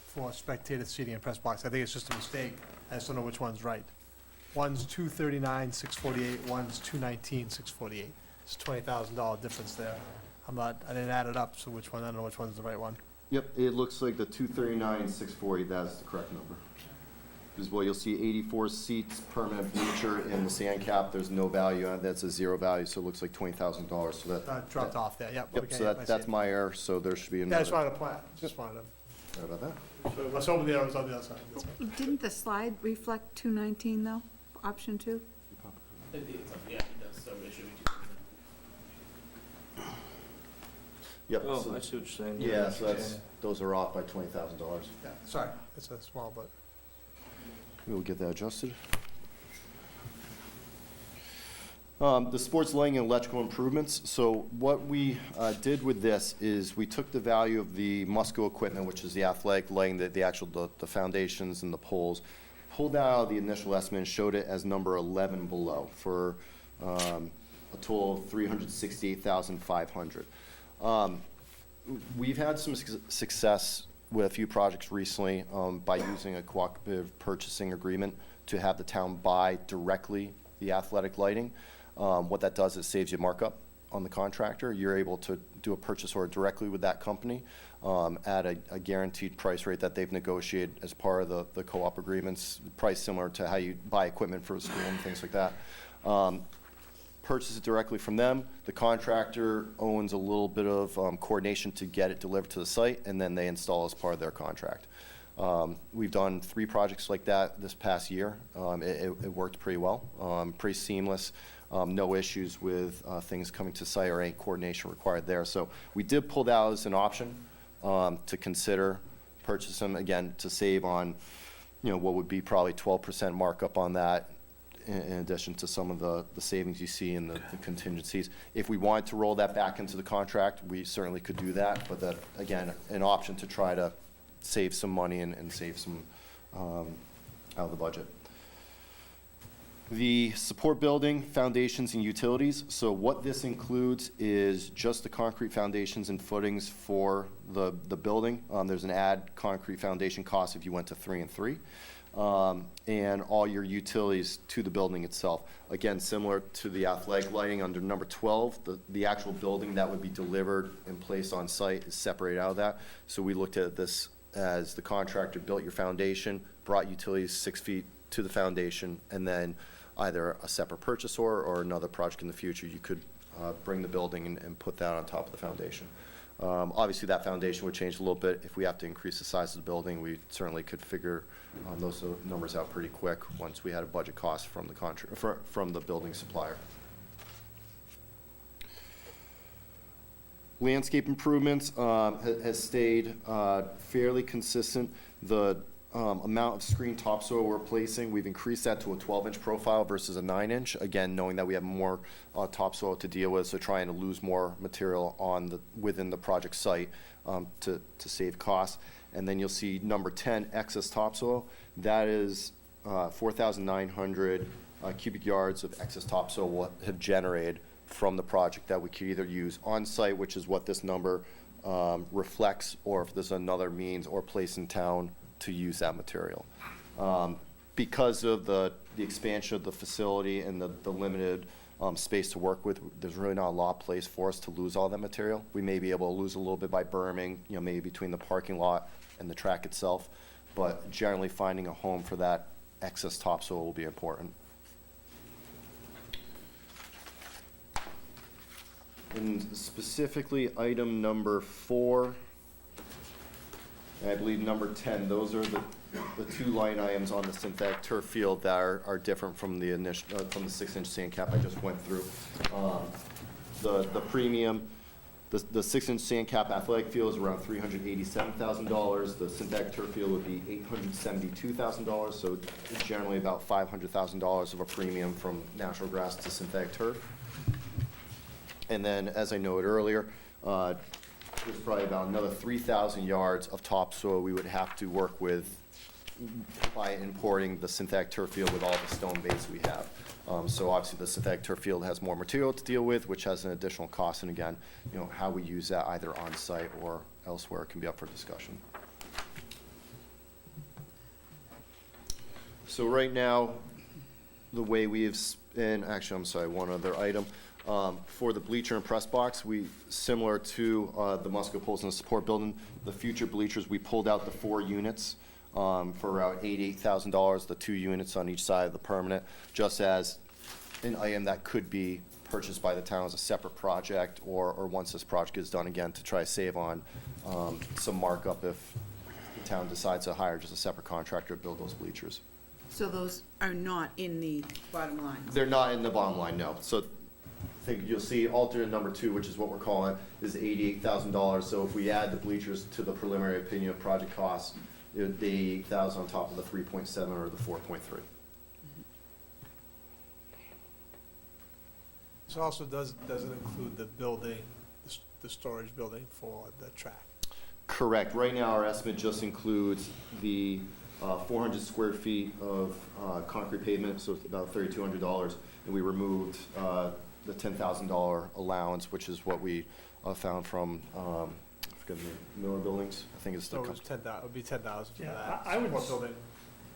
for spectator seating and press box. I think it's just a mistake. I just don't know which one's right. One's $239,648, one's $219,648. It's $20,000 difference there. I didn't add it up, so I don't know which one's the right one. Yep, it looks like the 239,640, that's the correct number. Because well, you'll see 84 seats, permanent bleacher in the sand cap. There's no value on it. That's a 0 value, so it looks like $20,000. So that Dropped off there, yep. Yep, okay, so yep, I see that's it. my error. So there should be Yeah, I another. just wanted to point, Sorry about that. I was hoping the other was on the other side. That's all. Didn't the slide reflect 219 though, option 2? Yeah, it does, so it should be Yep. Oh, so- I see what you're saying. yeah, so those are off by $20,000. Yeah, sorry, it's a small, but. We will get that adjusted. The sports lighting and electrical improvements. So what we did with this is we took the value of the Musco equipment, which is the athletic lighting, the foundations and the poles, pulled that out of the initial estimate and showed it as number 11 below for a total of $368,500. We've had some success with a few projects recently by using a cooperative purchasing agreement to have the town buy directly the athletic lighting. What that does is saves you markup on the contractor. You're able to do a purchase order directly with that company at a guaranteed price rate that they've negotiated as part of the co-op agreements, price similar to how you buy equipment for a school and things like that. Purchase it directly from them. The contractor owns a little bit of coordination to get it delivered to the site, and then they install as part of their contract. We've done 3 projects like that this past year. It worked pretty well, pretty seamless, no issues with things coming to site or any coordination required there. So we did pull that out as an option to consider purchase them, again, to save on, what would be probably 12% markup on that, in addition to some of the savings you see in the contingencies. If we wanted to roll that back into the contract, we certainly could do that, but that, again, an option to try to save some money and save some out of the budget. The support building, foundations, and utilities. So what this includes is just the concrete foundations and footings for the building. There's an add concrete foundation cost if you went to 3 and 3. And all your utilities to the building itself. Again, similar to the athletic lighting under number 12, the actual building that would be delivered and placed on site is separated out of that. So we looked at this as the contractor built your foundation, brought utilities 6 feet to the foundation, and then either a separate purchase order or another project in the future, you could bring the building and put that on top of the foundation. Obviously, that foundation would change a little bit. If we have to increase the size of the building, we certainly could figure those numbers out pretty quick once we had a budget cost from the from the building supplier. Landscape improvements has stayed fairly consistent. The amount of screen topsoil we're placing, we've increased that to a 12-inch profile versus a 9-inch. Again, knowing that we have more topsoil to deal with, so trying to lose more material within the project site to save costs. And then you'll see number 10, excess topsoil. That is 4,900 cubic yards of excess topsoil will have generated from the project that we could either use on site, which is what this number reflects, or if there's another means or place in town to use that material. Because of the expansion of the facility and the limited space to work with, there's really not a lot of place for us to lose all that material. We may be able to lose a little bit by berming, maybe between the parking lot and the track itself, but generally finding a home for that excess topsoil will be important. And specifically, item number 4, and I believe number 10, those are the 2 line items on the synthetic turf field that are different from the initial, from the 6-inch sand cap I just went through. The premium, the 6-inch sand cap athletic field is around $387,000. The synthetic turf field would be $872,000, so it's generally about $500,000 of a premium from natural grass to synthetic turf. And then, as I noted earlier, there's probably about another 3,000 yards of topsoil we would have to work with by importing the synthetic turf field with all the stone base we have. So obviously, the synthetic turf field has more material to deal with, which has an additional cost. And again, how we use that either on site or elsewhere can be up for discussion. So right now, the way we have, and actually, I'm sorry, one other item. For the bleacher and press box, similar to the Musco poles and the support building, the future bleachers, we pulled out the 4 units for around $88,000, the 2 units on each side of the permanent, just as an item that could be purchased by the town as a separate project, or once this project is done again, to try to save on some markup if the town decides to hire just a separate contractor to build those bleachers. So those are not in the bottom line? They're not in the bottom line, no. So I think you'll see alternate number 2, which is what we're calling it, is $88,000. So if we add the bleachers to the preliminary opinion of project costs, it would be $8,000 on top of the 3.7 or the 4.3. This also doesn't include the building, the storage building for the track. Correct. Right now, our estimate just includes the 400 square feet of concrete pavement, so it's about $3,200, and we removed the $10,000 allowance, which is what we found from, I forget the name, Miller Buildings. I think it's the. So it was 10,000. It would be 10,000 for Yeah, that. I would support building.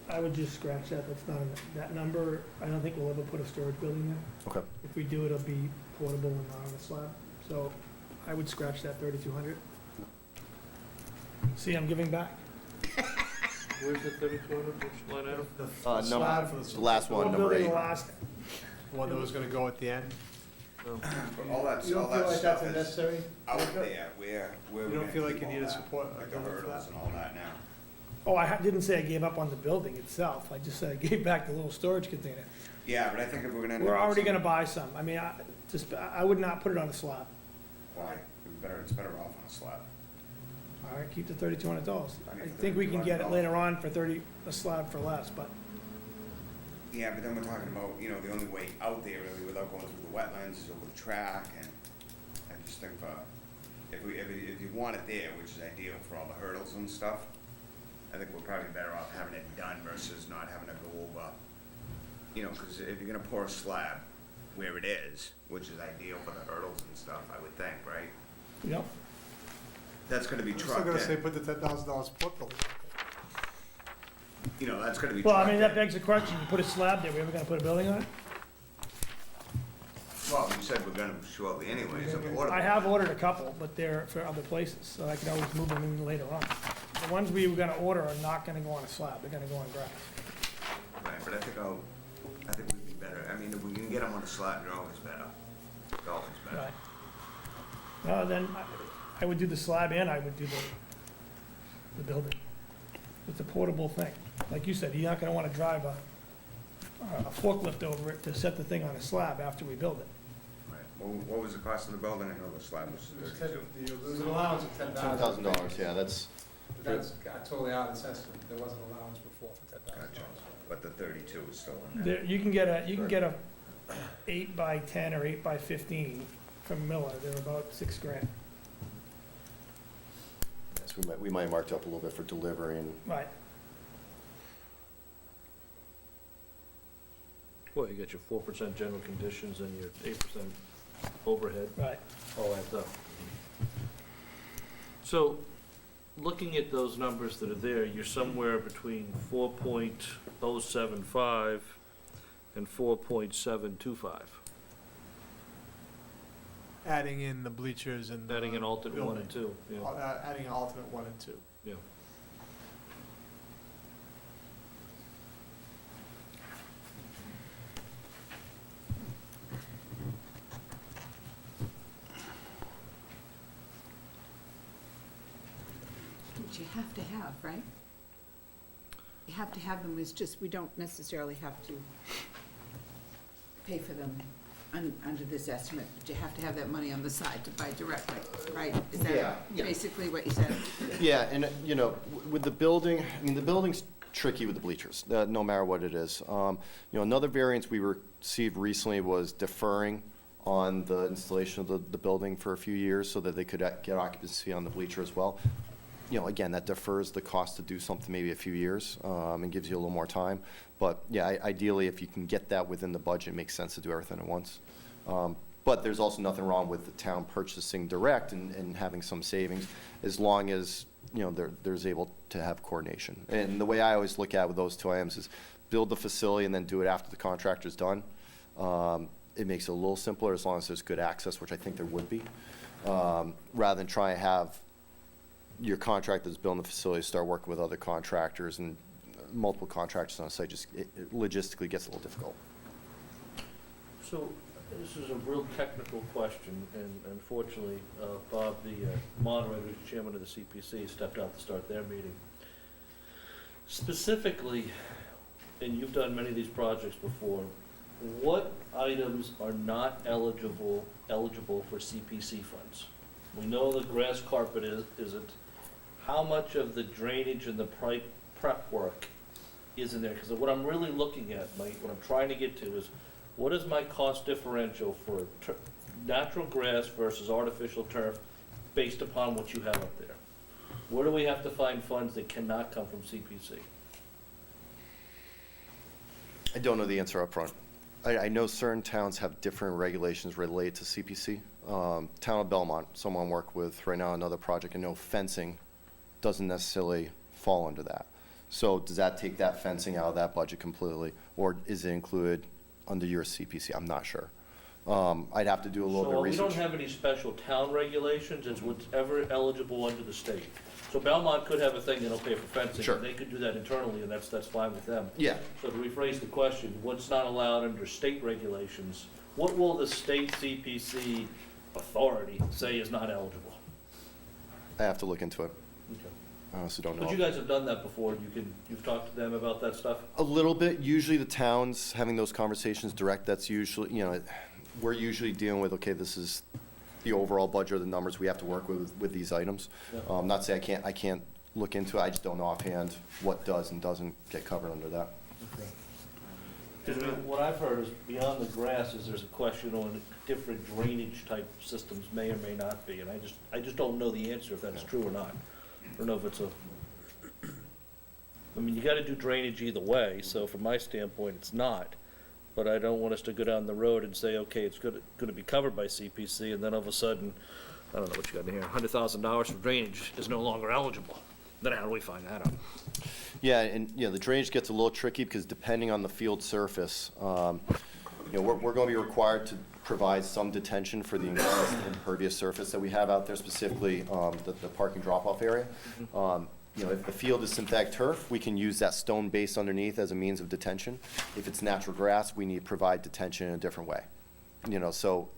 I would just scratch that, that's not, that number, I don't think we'll ever put a storage building there. Okay. If we do, it'll be portable and not on a slab, so I would scratch that 3,200. See, I'm giving back. Where's the 3,200, which line item? Number, Slab for the last one, number building 8. the last, The one that was gonna go at the end? All that, You all don't feel that like stuff that's is necessary? out there, where You we're don't gonna feel like keep you all need a that, support, like a the building for hurdles that? and all that now. oh, didn't say I gave up on the building itself, I just said I gave back the little storage container. Yeah, but I think if we're gonna. end We're up with already some- gonna buy some, I mean, I would not put it on a slab. Why? It's better off on a slab. All right, keep the $3,200. I Keep the think we can get it $3,200. later on for a slab for less, but Yeah, but then we're talking about, the only way out there really without going through the wetlands is over the track, and I just think if you want it there, which is ideal for all the hurdles and stuff, I think we're probably better off having it done versus not having to go over, because if you're gonna pour a slab where it is, which is ideal for the hurdles and stuff, I would think, right? you know, That's gonna be I'm still trucked gonna say in, put the $10,000 support building. That's gonna be well, I trucked mean, that in. begs the question, you put a slab there, we ever gonna put a building on it? Well, you said we're gonna shortly anyways, a portable. I have ordered a couple, but they're for other places, so I can always move them in later on. The ones we were gonna order are not gonna go on a slab, they're gonna go on grass. Right, but I think we'd be better, I mean, if we can get them on a slab, they're always better. It's always better. Right. No, then I would do the slab and I would do the building. It's a portable thing. Like you said, you're not gonna wanna drive a forklift over it to set the thing on a slab after we build it. Right. What was the cost of the building? I know the slab was $32,000. There was an allowance of $10,000. $10,000, yeah, that's, That's got totally out of assessment. There wasn't an allowance before for $10,000. Gotcha. But the 32 is still in there. There, you can get a 8x10 or 8x15 from Miller, they're about $6,000. yes, we might have marked up a little bit for delivery and, Right. Well, you get your 4% general conditions and your 8% overhead, Right. all adds up. So, looking at those numbers that are there, you're somewhere between 4.075 and 4.725, Adding in the bleachers and. adding an alternate 1 and 2, yeah. Adding an alternate 1 and 2. Yeah. Which you have to have, right? You have to have them, it's just, we don't necessarily have to pay for them under this estimate, but you have to have that money on the side to buy directly, right? Is Yeah, that yeah. basically what you said? yeah, and, with the building, I mean, the building's tricky with the bleachers, no matter what it is. Another variance we received recently was deferring on the installation of the building for a few years so that they could get occupancy on the bleacher as well. Again, that defers the cost to do something maybe a few years, and gives you a little more time. But, yeah, ideally, if you can get that within the budget, it makes sense to do everything at once. But there's also nothing wrong with the town purchasing direct and having some savings, as long as, there's able to have coordination. And the way I always look at it with those two items is build the facility and then do it after the contractor's done. It makes it a little simpler as long as there's good access, which I think there would be, rather than try and have your contractors building the facility, start working with other contractors and multiple contractors on site, just it logistically gets a little difficult. So, this is a real technical question, and unfortunately, Bob, the moderator, who's chairman of the CPC, stepped out to start their meeting. Specifically, and you've done many of these projects before, what items are not eligible for CPC funds? We know the grass carpet isn't. How much of the drainage and the prep work is in there? Because what I'm really looking at, what I'm trying to get to is, what is my cost differential for natural grass versus artificial turf based upon what you have up there? Where do we have to find funds that cannot come from CPC? I don't know the answer up front. I know certain towns have different regulations related to CPC. Town of Belmont, someone I work with right now, another project, I know fencing doesn't necessarily fall under that. So does that take that fencing out of that budget completely? Or is it included under your CPC? I'm not sure. I'd have to do a little bit So of we research. don't have any special town regulations, it's whatever eligible under the state. So Belmont could have a thing that'll pay for fencing, Sure. and they could do that internally, and that's fine with them. Yeah. So to rephrase the question, what's not allowed under state regulations, what will the state CPC authority say is not eligible? I have to look into it. Okay. I honestly don't But you know. guys have done that before, you've talked to them about that stuff? A little bit. Usually the towns having those conversations direct, that's usually, we're usually dealing with, okay, this is the overall budget or the numbers we have to work with these items. Yeah. Not to say I can't look into it, I just don't know offhand what does and doesn't get covered under that. Because what I've heard is beyond the grass is there's a question on different drainage type systems may or may not be, and I just don't know the answer if that's true or not. I don't know if it's I mean, you gotta do drainage either way, so from my standpoint, it's not. But I don't want us to go down the road and say, okay, it's gonna be covered by CPC, and then all of a sudden, I don't know what you got in here, $100,000 for drainage is no longer eligible. Then how do we find that out? Yeah, and, the drainage gets a little tricky because depending on the field surface, we're going to be required to provide some detention for the enclosed impervious surface that we have out there, specifically the parking drop-off area. If the field is synthetic turf, we can use that stone base underneath as a means of detention. If it's natural grass, we need to provide detention in a different way. So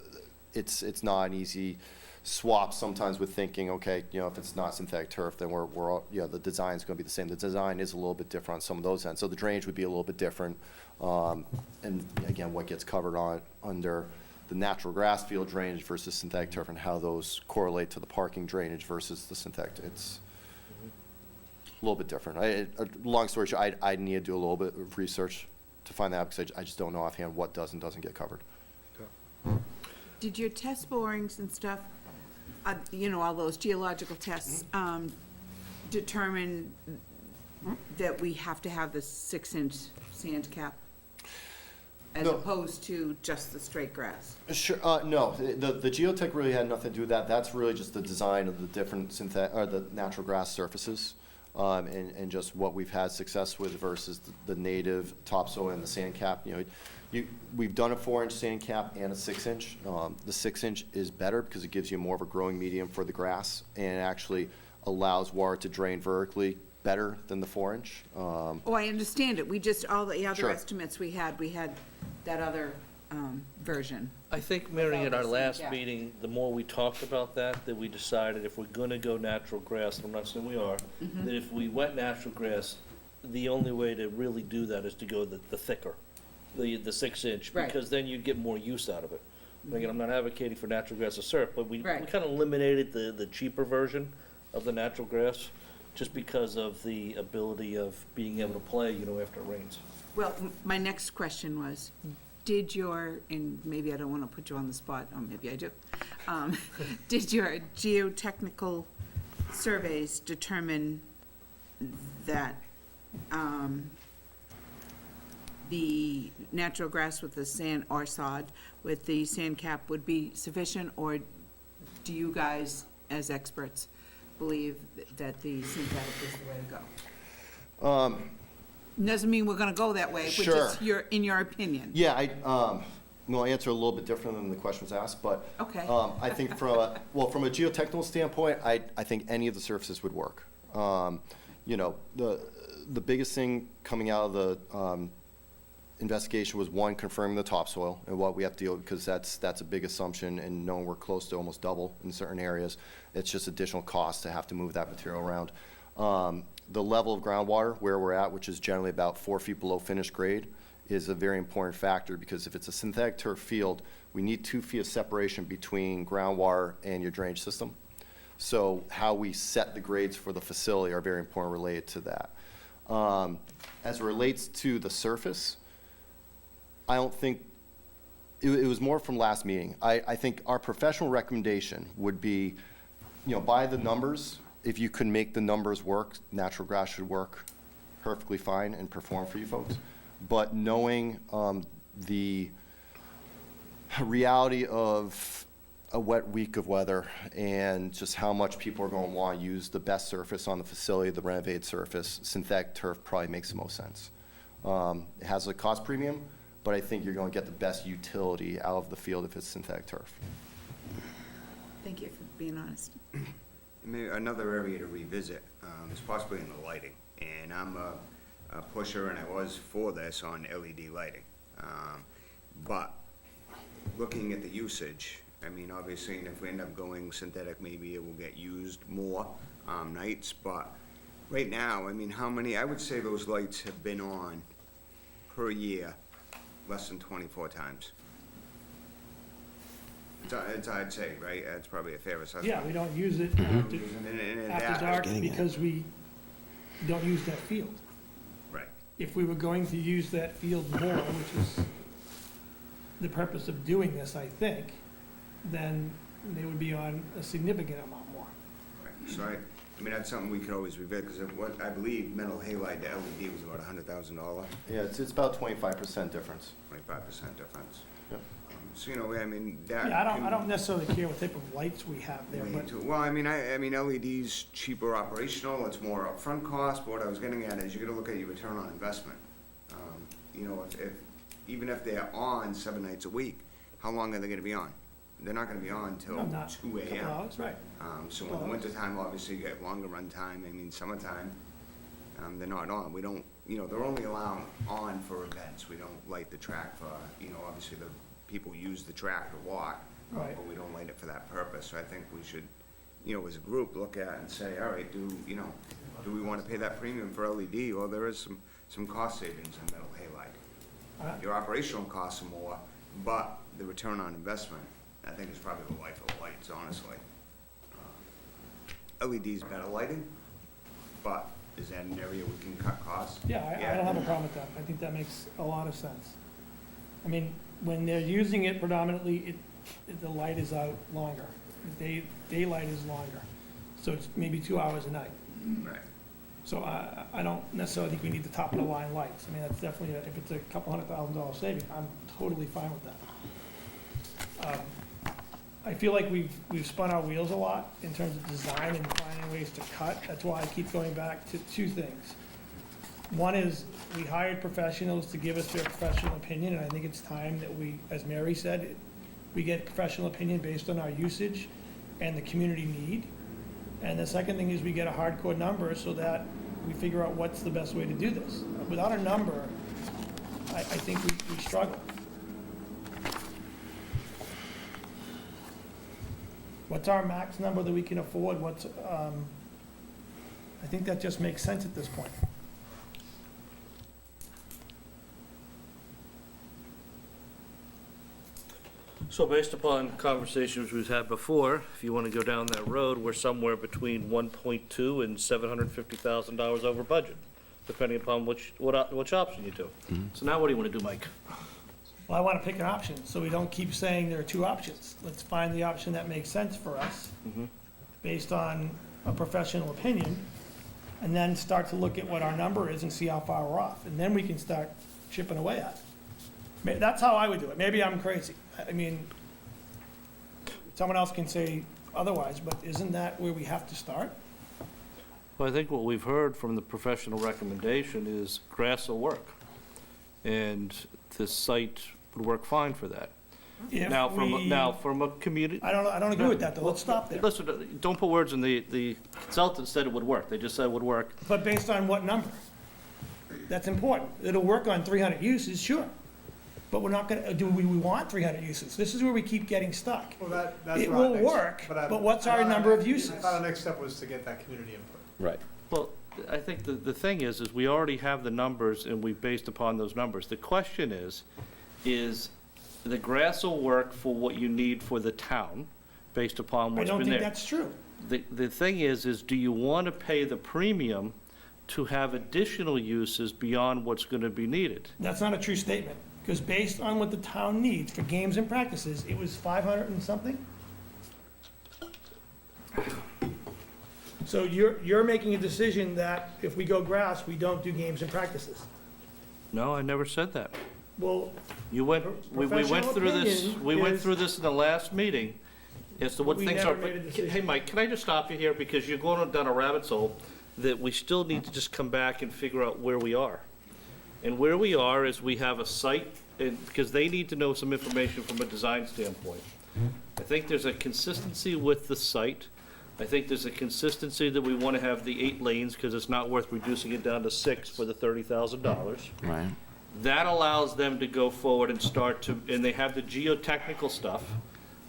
it's not an easy swap sometimes with thinking, okay, if it's not synthetic turf, then we're all, the design's gonna be the same. The design is a little bit different on some of those ends, so the drainage would be a little bit different. And again, what gets covered under the natural grass field drainage versus synthetic turf and how those correlate to the parking drainage versus the synthetic, it's a little bit different. Long story short, I need to do a little bit of research to find that out because I just don't know offhand what does and doesn't get covered. Did your test borings and stuff, all those geological tests, determine that we have to have the 6-inch sand cap? As No. opposed to just the straight grass? Sure, no, the geotech really had nothing to do with that. That's really just the design of the different the natural grass surfaces, and just what we've had success with versus the native topsoil and the sand cap. We've done a 4-inch sand cap and a 6-inch. The 6-inch is better because it gives you more of a growing medium for the grass and actually allows water to drain vertically better than the 4-inch. Oh, I understand it. We just, all the other Sure. estimates we had that other version. I think, Mary, at our last Yeah. meeting, the more we talked about that we decided if we're gonna go natural grass, and I'm not saying we are, that if we went natural grass, the only way to really do that is to go the thicker, the 6-inch, Right. because then you get more use out of it. Again, I'm not advocating for natural grass or surf, but we Right. kind of eliminated the cheaper version of the natural grass, just because of the ability of being able to play, after it rains. Well, my next question was, and maybe I don't want to put you on the spot, or maybe I do, did your geotechnical surveys determine that the natural grass with the sand or sod with the sand cap would be sufficient, or do you guys, as experts, believe that the synthetic is the way to go? Doesn't mean we're gonna go that way, but just Sure. in your opinion. Yeah, I'll answer a little bit different than the question was asked, but Okay. I think from a geotechnical standpoint, I think any of the surfaces would work. The biggest thing coming out of the investigation was, one, confirming the topsoil and what we have to deal with, because that's a big assumption, and knowing we're close to almost double in certain areas, it's just additional cost to have to move that material around. The level of groundwater, where we're at, which is generally about 4 feet below finished grade, is a very important factor, because if it's a synthetic turf field, we need 2 feet of separation between groundwater and your drainage system. So how we set the grades for the facility are very important related to that. As it relates to the surface, I don't think, it was more from last meeting. I think our professional recommendation would be, by the numbers, if you could make the numbers work, natural grass should work perfectly fine and perform for you folks. But knowing the reality of a wet week of weather and just how much people are going to want to use the best surface on the facility, the renovated surface, synthetic turf probably makes the most sense. It has a cost premium, but I think you're going to get the best utility out of the field if it's synthetic turf. Thank you for being honest. Maybe another area to revisit is possibly in the lighting. And I'm a pusher, and I was for this on LED lighting. But looking at the usage, I mean, obviously, and if we end up going synthetic, maybe it will get used more nights. But right now, I mean, how many, I would say those lights have been on per year less than 24 times. It's I'd say, right? That's probably a fair assessment. Yeah, we don't use it And after that- dark Getting at. because we don't use that field. Right. If we were going to use that field more, which is the purpose of doing this, I think, then they would be on a significant amount more. Right. So I mean, that's something we could always revisit, because what I believe metal halide to LED was about $100,000, Yeah, it's about 25% difference. 25% difference. Yep. So, you know, I mean, that. Yeah, I can- don't necessarily care what type of lights we have there, we but need to- Well, I mean, I mean, LED's cheaper operational, it's more upfront cost, but what I was getting at is you gotta look at your return on investment. You know, even if they're on 7 nights a week, how long are they gonna be on? They're not gonna be on till no, not 2 a couple AM. hours, right. So in the wintertime, obviously, you get longer run time. I mean, summertime, they're not on. We don't, you know, they're only allowed on for events. We don't light the track for, you know, obviously the people use the track to walk. Right. But we don't light it for that purpose. So I think we should, you know, as a group, look at and say, all right, do we want to pay that premium for LED? Well, there is some cost savings in metal halide. Your operational costs are more, but the return on investment, I think, is probably the life of the lights, honestly. LED's better lighting, but is that an area we can cut costs? Yeah, I don't have a problem with that. I think that makes a lot of sense. I mean, when they're using it predominantly, the light is out longer. The daylight is longer. So it's maybe 2 hours a night. Right. So I don't necessarily think we need the top of the line lights. I mean, that's definitely, if it's a couple $100,000 saving, I'm totally fine with that. I feel like we've spun our wheels a lot in terms of design and finding ways to cut. That's why I keep going back to two things. One is, we hired professionals to give us their professional opinion, and I think it's time that we, as Mary said, we get professional opinion based on our usage and the community need. And the second thing is we get a hardcore number so that we figure out what's the best way to do this. Without a number, I think we struggle. What's our max number that we can afford? I think that just makes sense at this point. So based upon conversations we've had before, if you want to go down that road, we're somewhere between 1.2 and $750,000 over budget, depending upon which option you do. So now what do you want to do, Mike? Well, I want to pick an option, so we don't keep saying there are two options. Let's find the option that makes sense for us, based on a professional opinion, and then start to look at what our number is and see how far we're off. And then we can start chipping away at it. That's how I would do it. Maybe I'm crazy. I mean, someone else can say otherwise, but isn't that where we have to start? Well, I think what we've heard from the professional recommendation is grass will work. And this site would work fine for that. If Now, we- from a community. I don't agree with that, though. Let's stop there. Listen, don't put words in the consultant said it would work. They just said it would work. But based on what number? That's important. It'll work on 300 uses, sure. But we're not gonna, do we want 300 uses? This is where we keep getting stuck. Well, that's It what our will next- work, I- but what's I our thought number of I uses? thought our next step was to get that community input. Right. Well, I think the thing is we already have the numbers and we've based upon those numbers. The question is the grass will work for what you need for the town, based upon I what's don't been think there. that's true. The thing is do you want to pay the premium to have additional uses beyond what's going to be needed? That's not a true statement, because based on what the town needs for games and practices, it was 500 and something? So you're making a decision that if we go grass, we don't do games and practices. No, I never said that. Well, We went Professional through this, opinion we went is- through this in the last meeting, as to what We things never are. made a But, decision. hey, Mike, can I just stop you here? Because you're going down a rabbit hole that we still need to just come back and figure out where we are. And where we are is we have a site, and, because they need to know some information from a design standpoint. I think there's a consistency with the site. I think there's a consistency that we want to have the 8 lanes, because it's not worth reducing it down to 6 for the $30,000. Right. That allows them to go forward and start to, and they have the geotechnical stuff.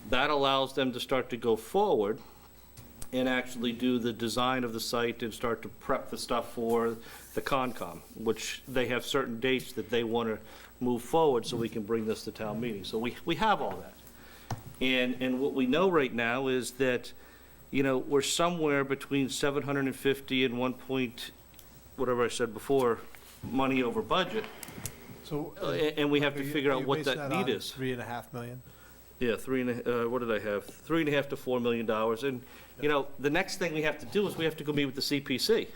That allows them to start to go forward and actually do the design of the site and start to prep the stuff for the Concom, which they have certain dates that they want to move forward so we can bring this to town meeting. So we have all that. And what we know right now is that, you know, we're somewhere between 750 and 1 point, whatever I said before, money over budget. So. And we have to are you- figure are out you what basing that on need is. 3.5 million? Yeah, what did I have? $3.5 to $4 million. And, you know, the next thing we have to do is we have to go meet with the CPC.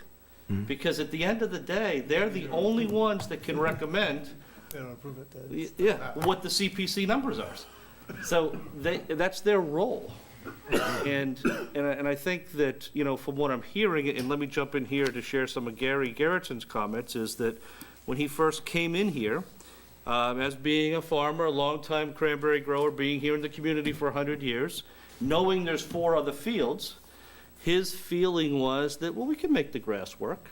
Because at the end of the day, they're the only ones that can recommend, They don't approve it. then. yeah, what the CPC numbers are. So that's their role. And I think that, you know, from what I'm hearing, and let me jump in here to share some of Gary Gerritson's comments, is that when he first came in here, as being a farmer, a longtime cranberry grower, being here in the community for 100 years, knowing there's 4 other fields, his feeling was that, well, we can make the grass work.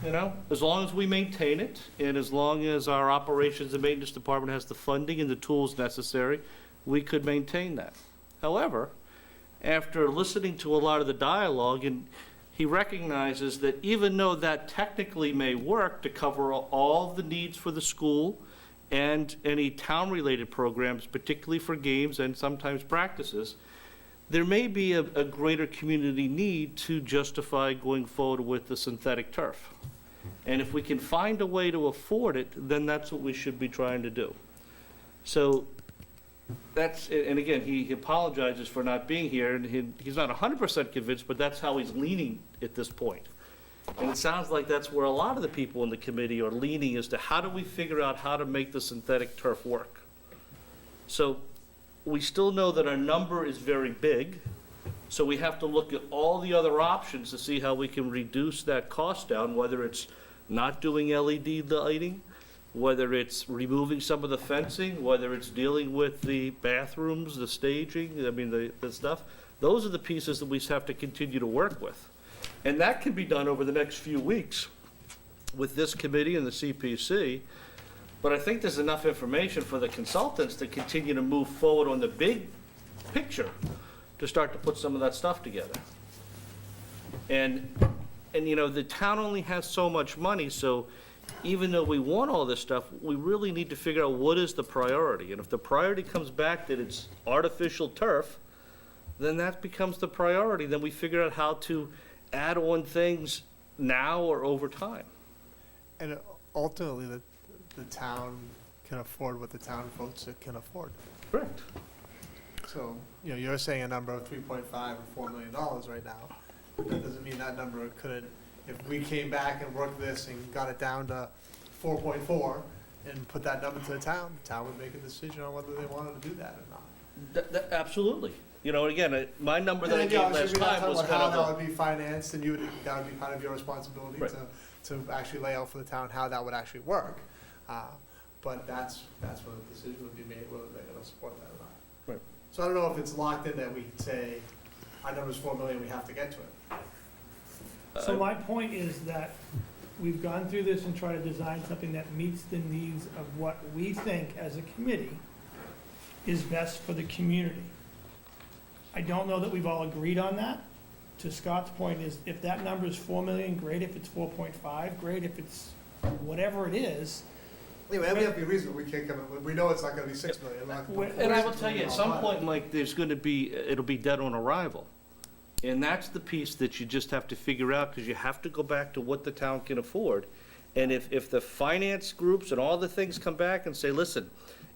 You know, as long as we maintain it, and as long as our operations and maintenance department has the funding and the tools necessary, we could maintain that. However, after listening to a lot of the dialogue, and he recognizes that even though that technically may work to cover all the needs for the school and any town-related programs, particularly for games and sometimes practices, there may be a greater community need to justify going forward with the synthetic turf. And if we can find a way to afford it, then that's what we should be trying to do. So that's, and again, he apologizes for not being here, and he's not 100% convinced, but that's how he's leaning at this point. And it sounds like that's where a lot of the people in the committee are leaning, as to how do we figure out how to make the synthetic turf work. So we still know that our number is very big, so we have to look at all the other options to see how we can reduce that cost down, whether it's not doing LED lighting, whether it's removing some of the fencing, whether it's dealing with the bathrooms, the staging, I mean, the stuff. Those are the pieces that we have to continue to work with. And that can be done over the next few weeks with this committee and the CPC. But I think there's enough information for the consultants to continue to move forward on the big picture to start to put some of that stuff together. And you know, the town only has so much money, so even though we want all this stuff, we really need to figure out what is the priority. And if the priority comes back that it's artificial turf, then that becomes the priority. Then we figure out how to add on things now or over time. And ultimately, the town can afford what the town votes it can afford. Correct. So, you know, you're saying a number of 3.5 or $4 million right now. That doesn't mean that number couldn't, if we came back and worked this and got it down to 4.4 and put that number to the town would make a decision on whether they wanted to do that or not. Absolutely. You know, again, my number that I And gave then, yeah, last obviously, we're not time talking was about kind how of that would be financed, and that would be part of your responsibility Right. to actually lay out for the town how that would actually work. But that's where the decision would be made, whether they're gonna support that or not. Right. So I don't know if it's locked in that we say, our number's 4 million, we have to get to it. So my point is that we've gone through this and tried to design something that meets the needs of what we think as a committee is best for the community. I don't know that we've all agreed on that. To Scott's point is, if that number is 4 million, great. If it's 4.5, great. If it's whatever it is. Anyway, we have to be reasonable, we can't come, we know it's not gonna be 6 million. We're not gonna put And I 4 will tell you, at million some on point, it. Mike, there's gonna be, it'll be dead on arrival. And that's the piece that you just have to figure out, because you have to go back to what the town can afford. And if the finance groups and all the things come back and say, listen,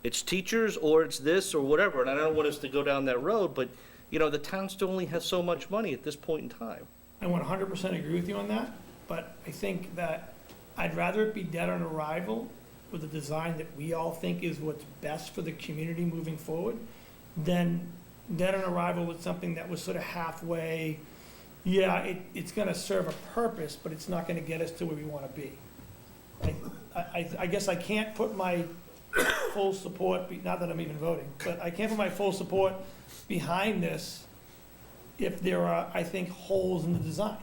it's teachers, or it's this, or whatever, and I don't want us to go down that road, but, you know, the town still only has so much money at this point in time. I 100% agree with you on that, but I think that I'd rather it be dead on arrival with a design that we all think is what's best for the community moving forward than dead on arrival with something that was sort of halfway. Yeah, it's gonna serve a purpose, but it's not gonna get us to where we wanna be. I guess I can't put my full support, not that I'm even voting, but I can't put my full support behind this if there are, I think, holes in the design.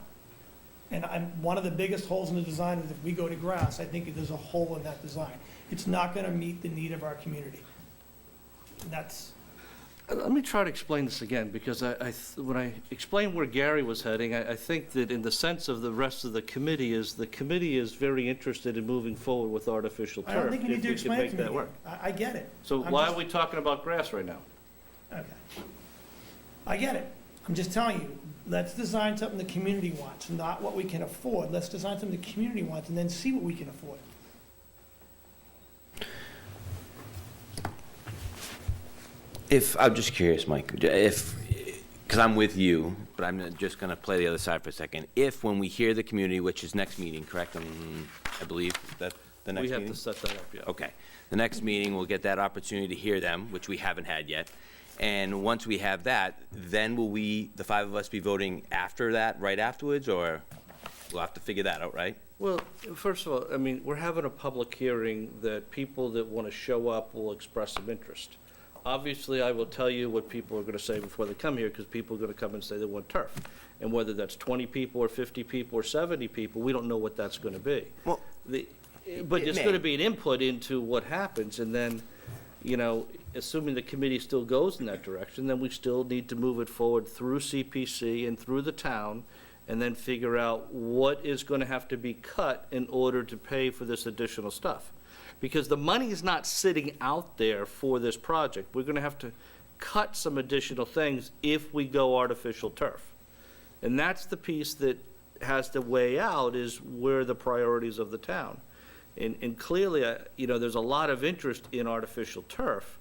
And one of the biggest holes in the design is if we go to grass, I think there's a hole in that design. It's not gonna meet the need of our community. And that's, Let me try to explain this again, because when I explained where Gary was heading, I think that in the sense of the rest of the committee is very interested in moving forward with artificial turf. I don't think you need to if we can explain it make to me that again. work. I get it. So I'm why just- are we talking about grass right now? Okay. I get it. I'm just telling you, let's design something the community wants, not what we can afford. Let's design something the community wants and then see what we can afford. I'm just curious, Mike, because I'm with you, but I'm just going to play the other side for a second. If, when we hear the community, which is next meeting, correct? I believe that the next We meeting? have to set that up, yeah. Okay. The next meeting, we'll get that opportunity to hear them, which we haven't had yet. And once we have that, then will we, the five of us, be voting after that, right afterwards, or we'll have to figure that out, right? Well, first of all, I mean, we're having a public hearing that people that want to show up will express some interest. Obviously, I will tell you what people are going to say before they come here, because people are going to come and say they want turf. And whether that's 20 people or 50 people or 70 people, we don't know what that's going to be. Well, But it there's may. going to be an input into what happens, and then, you know, assuming the committee still goes in that direction, then we still need to move it forward through CPC and through the town, and then figure out what is going to have to be cut in order to pay for this additional stuff. Because the money is not sitting out there for this project. We're going to have to cut some additional things if we go artificial turf. And that's the piece that has to weigh out, is where the priorities of the town. And clearly, you know, there's a lot of interest in artificial turf,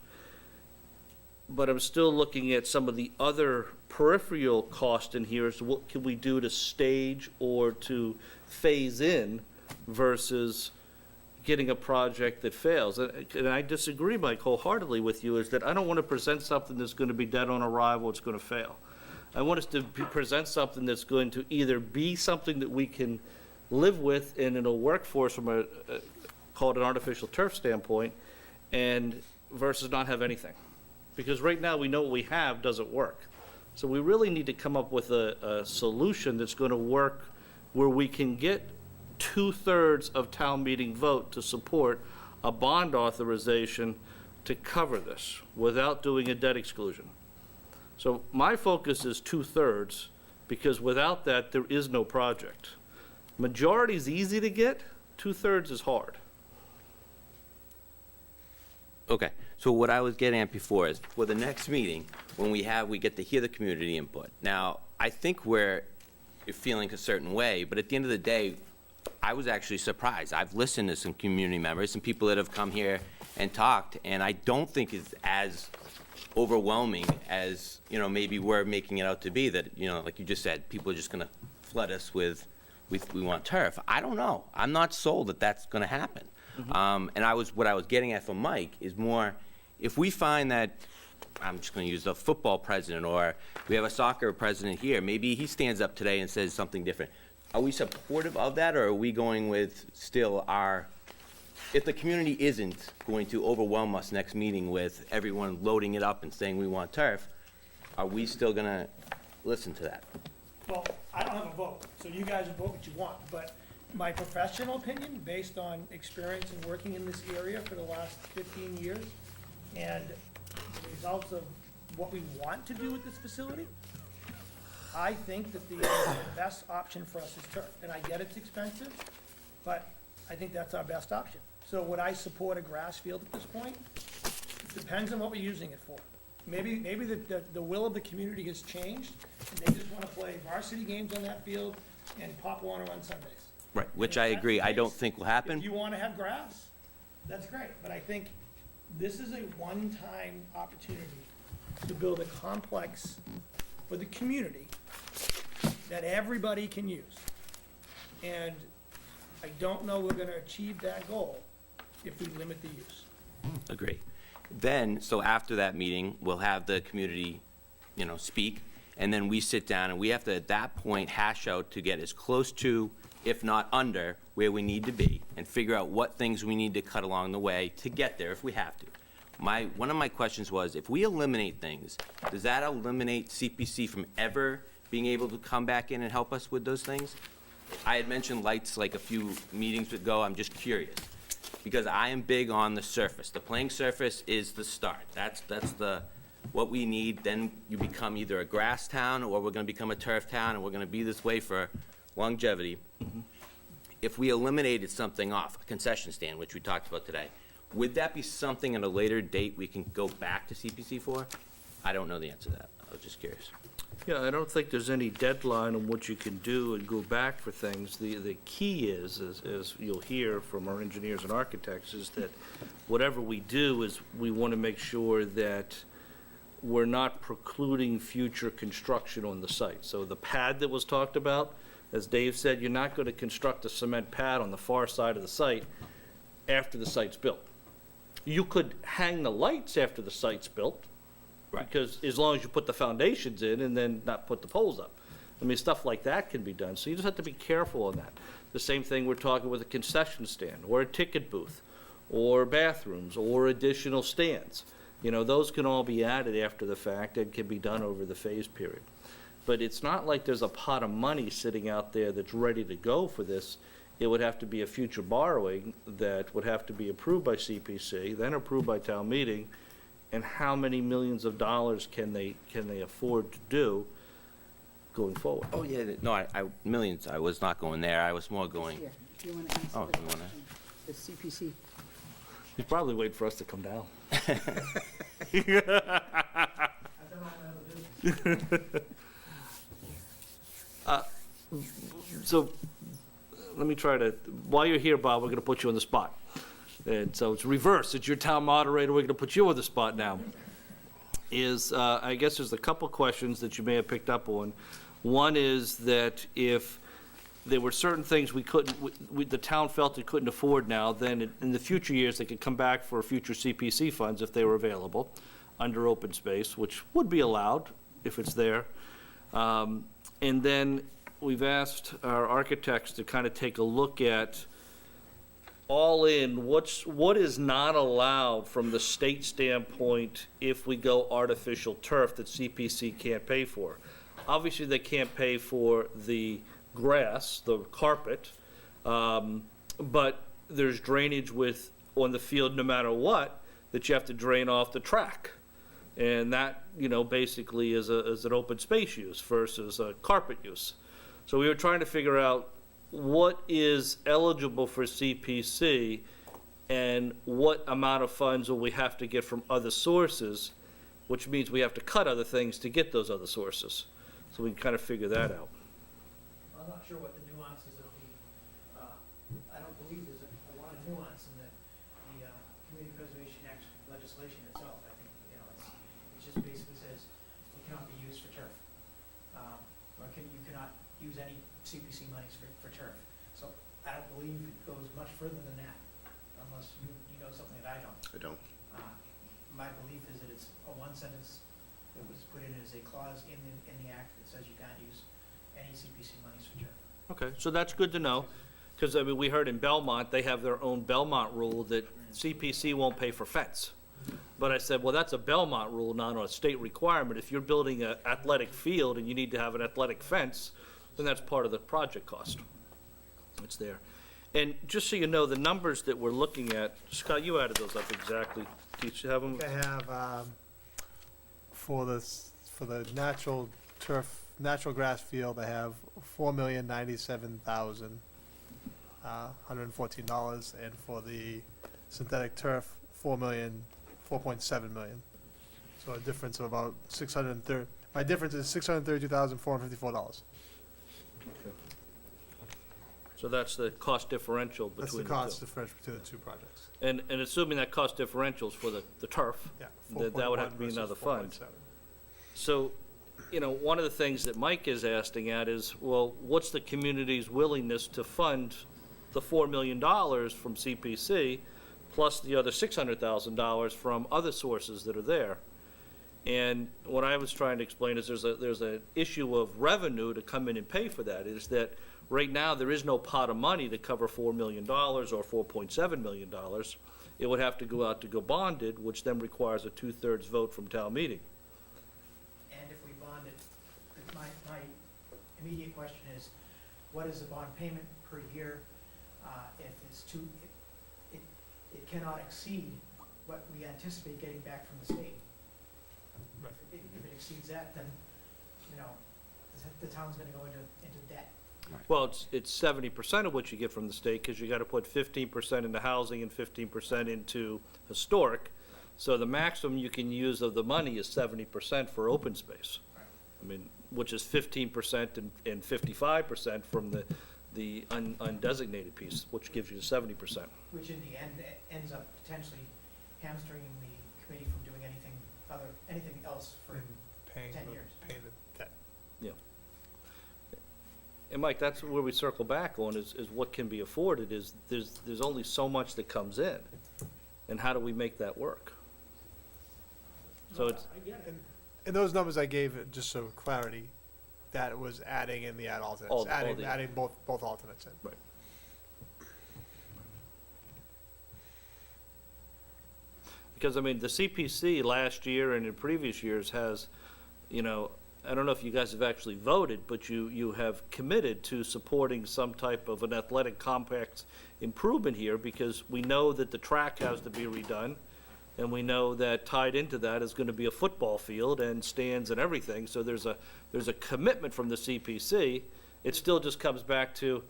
but I'm still looking at some of the other peripheral cost in here, as to what can we do to stage or to phase in versus getting a project that fails. And I disagree, Mike, wholeheartedly with you, is that I don't want to present something that's going to be dead on arrival, it's going to fail. I want us to present something that's going to either be something that we can live with and it'll work for us from call it an artificial turf standpoint, and versus not have anything. Because right now, we know what we have doesn't work. So we really need to come up with a solution that's going to work where we can get 2/3 of town meeting vote to support a bond authorization to cover this without doing a debt exclusion. So my focus is 2/3, because without that, there is no project. Majority is easy to get, 2/3 is hard. Okay, so what I was getting at before is, for the next meeting, when we get to hear the community input. Now, I think you're feeling a certain way, but at the end of the day, I was actually surprised. I've listened to some community members, some people that have come here and talked, and I don't think it's as overwhelming as, you know, maybe we're making it out to be, that, you know, like you just said, people are just gonna flood us with, we want turf. I don't know. I'm not sold that that's gonna happen. And what I was getting at from Mike is more, if we find that, I'm just gonna use the football president, or we have a soccer president here, maybe he stands up today and says something different. Are we supportive of that, or are we going with still if the community isn't going to overwhelm us next meeting with everyone loading it up and saying we want turf, are we still gonna listen to that? well, I don't have a vote, so you guys vote what you want. But my professional opinion, based on experience in working in this area for the last 15 years, and the results of what we want to do with this facility, I think that the best option for us is turf. And I get it's expensive, but I think that's our best option. So would I support a grass field at this point? It depends on what we're using it for. Maybe the will of the community has changed, and they just want to play varsity games on that field and Pop Warner on Sundays. Right, which I agree, I don't think will happen. If you want to have grass, that's great, but I think this is a one-time opportunity to build a complex for the community that everybody can use. And I don't know we're gonna achieve that goal if we limit the use. Agree. Then, so after that meeting, we'll have the community speak, and then we sit down, and we have to, at that point, hash out to get as close to, if not under, where we need to be, and figure out what things we need to cut along the way to get there if we have to. One of my questions was, if we eliminate things, does that eliminate CPC from ever being able to come back in and help us with those things? I had mentioned lights like a few meetings ago. I'm just curious, because I am big on the surface. The playing surface is the start. That's what we need. Then you become either a grass town, or we're gonna become a turf town, and we're gonna be this way for longevity. If we eliminated something off, a concession stand, which we talked about today, would that be something at a later date we can go back to CPC for? I don't know the answer to that. I was just curious. Yeah, I don't think there's any deadline on what you can do and go back for things. The key is, as you'll hear from our engineers and architects, is that whatever we do is we want to make sure that we're not precluding future construction on the site. So the pad that was talked about, as Dave said, you're not going to construct a cement pad on the far side of the site after the site's built. You could hang the lights after the site's built, because as long as you put the foundations in and then not put the poles up. I mean, stuff like that can be done, so you just have to be careful on that. The same thing we're talking with a concession stand, or a ticket booth, or bathrooms, or additional stands. Those can all be added after the fact and can be done over the phase period. But it's not like there's a pot of money sitting out there that's ready to go for this. It would have to be a future borrowing that would have to be approved by CPC, then approved by town meeting, and how many millions of dollars can they afford to do going forward? Oh, yeah, no, millions, I was not going there. I was more going, Here, do you want to answer Oh, the you wanna- question? The CPC. He's probably waiting for us to come down. So, let me try to, while you're here, Bob, we're gonna put you on the spot. And so it's reverse, it's your town moderator, we're gonna put you on the spot now. I guess there's a couple questions that you may have picked up on. One is that if there were certain things the town felt it couldn't afford now, then in the future years, they could come back for future CPC funds if they were available under open space, which would be allowed if it's there. And then we've asked our architects to kind of take a look at all in, what is not allowed from the state standpoint if we go artificial turf that CPC can't pay for. Obviously, they can't pay for the grass, the carpet, but there's drainage on the field no matter what that you have to drain off the track. And that, basically is an open space use versus a carpet use. So we were trying to figure out what is eligible for CPC and what amount of funds will we have to get from other sources, which means we have to cut other things to get those other sources. So we can kind of figure that out. I'm not sure what the nuances of I don't believe there's a lot of nuance in the Community Preservation Act legislation itself. I think, it just basically says it cannot be used for turf. Or you cannot use any CPC monies for turf. So I don't believe it goes much further than that, unless you know something that I don't. I don't. My belief is that it's a one sentence that was put in as a clause in the act that says you can't use any CPC monies for turf. Okay, so that's good to know, because, we heard in Belmont, they have their own Belmont rule that CPC won't pay for fence. But I said, well, that's a Belmont rule, not a state requirement. If you're building an athletic field and you need to have an athletic fence, then that's part of the project cost. It's there. And just so you know, the numbers that we're looking at, Scott, you added those up exactly. Do you have them? They have, for the natural grass field, I have $4,097,114, and for the synthetic turf, $4.7 million. So a difference of about my difference is $632,454. So that's the cost differential between That's the the two. cost difference between the two projects. And assuming that cost differential is for the turf, Yeah. that would have to 4.1 be versus another fund. 4.7. So, one of the things that Mike is asking at is, well, what's the community's willingness to fund the $4 million from CPC plus the other $600,000 from other sources that are there? And what I was trying to explain is there's an issue of revenue to come in and pay for that, is that right now, there is no pot of money to cover $4 million or $4.7 million. It would have to go out to go bonded, which then requires a 2/3 vote from town meeting. And if we bond it, my immediate question is, what is the bond payment per year? If it's it cannot exceed what we anticipate getting back from the state. Right. If it exceeds that, then, the town's gonna go into debt. Well, it's 70% of what you get from the state, because you gotta put 15% into housing and 15% into historic. So the maximum you can use of the money is 70% for open space. I mean, which is 15% and 55% from the undesignated piece, which gives you 70%. Which in the end ends up potentially hamstringing the committee from doing anything else for Paying 10 the- years. Paying the debt. Yeah. And Mike, that's where we circle back on, is what can be afforded, is there's only so much that comes in. And how do we make that work? So it's, I get it. And those numbers I gave, just so clarity, that was adding in the alternates, All adding, the- adding both alternates in. right. Because, I mean, the CPC last year and in previous years has, I don't know if you guys have actually voted, but you have committed to supporting some type of an athletic complex improvement here, because we know that the track has to be redone, and we know that tied into that is gonna be a football field and stands and everything, so there's a commitment from the CPC. It still just comes back to,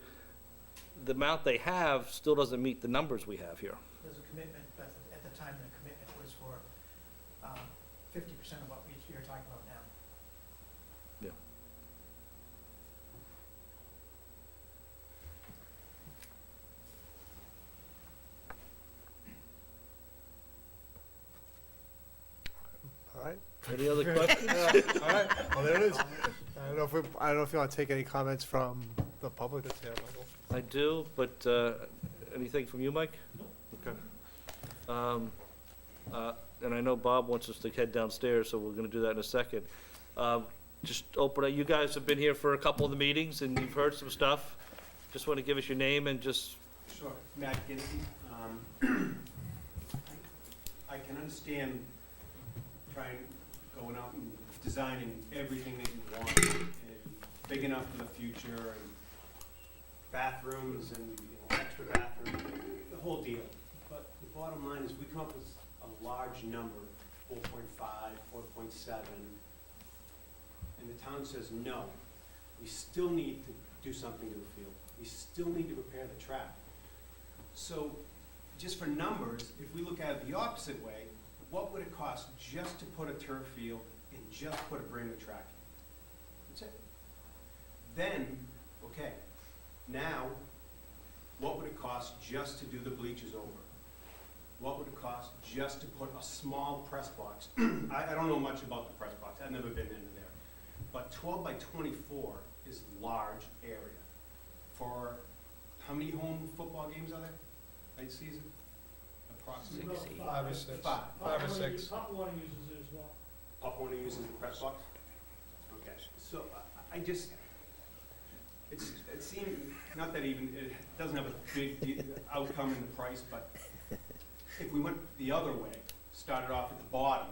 the amount they have still doesn't meet the numbers we have here. There's a commitment, but at the time, the commitment was for 50% of what you're talking about now. Yeah. All right? Any other questions? All right, well, there it is. I don't know if you want to take any comments from the public that's here, Michael. I do, but anything from you, Mike? No. Okay. And I know Bob wants us to head downstairs, so we're gonna do that in a second. Just open it, you guys have been here for a couple of the meetings and you've heard some stuff. Just wanna give us your name and just, Sure, Matt Ginnity. I can understand trying, going out and designing everything that you want, and big enough for the future, and bathrooms, and extra bathrooms, the whole deal. But the bottom line is, we come up with a large number, 4.5, 4.7, and the town says, no, we still need to do something to the field. We still need to repair the track. So, just for numbers, if we look at it the opposite way, what would it cost just to put a turf field and just put a brand new track in? That's it. Then, okay, now, what would it cost just to do the bleachers over? What would it cost just to put a small press box? I don't know much about the press box, I've never been into there. But 12 by 24 is large area. For, how many home football games are there, late season? Approximately? 5 or 6. Five. 5 or 6. Pop Warner uses it as well. Pop Warner uses the press box? Okay, so I just, it seemed, not that even, it doesn't have a big outcome in the price, but if we went the other way, started off at the bottom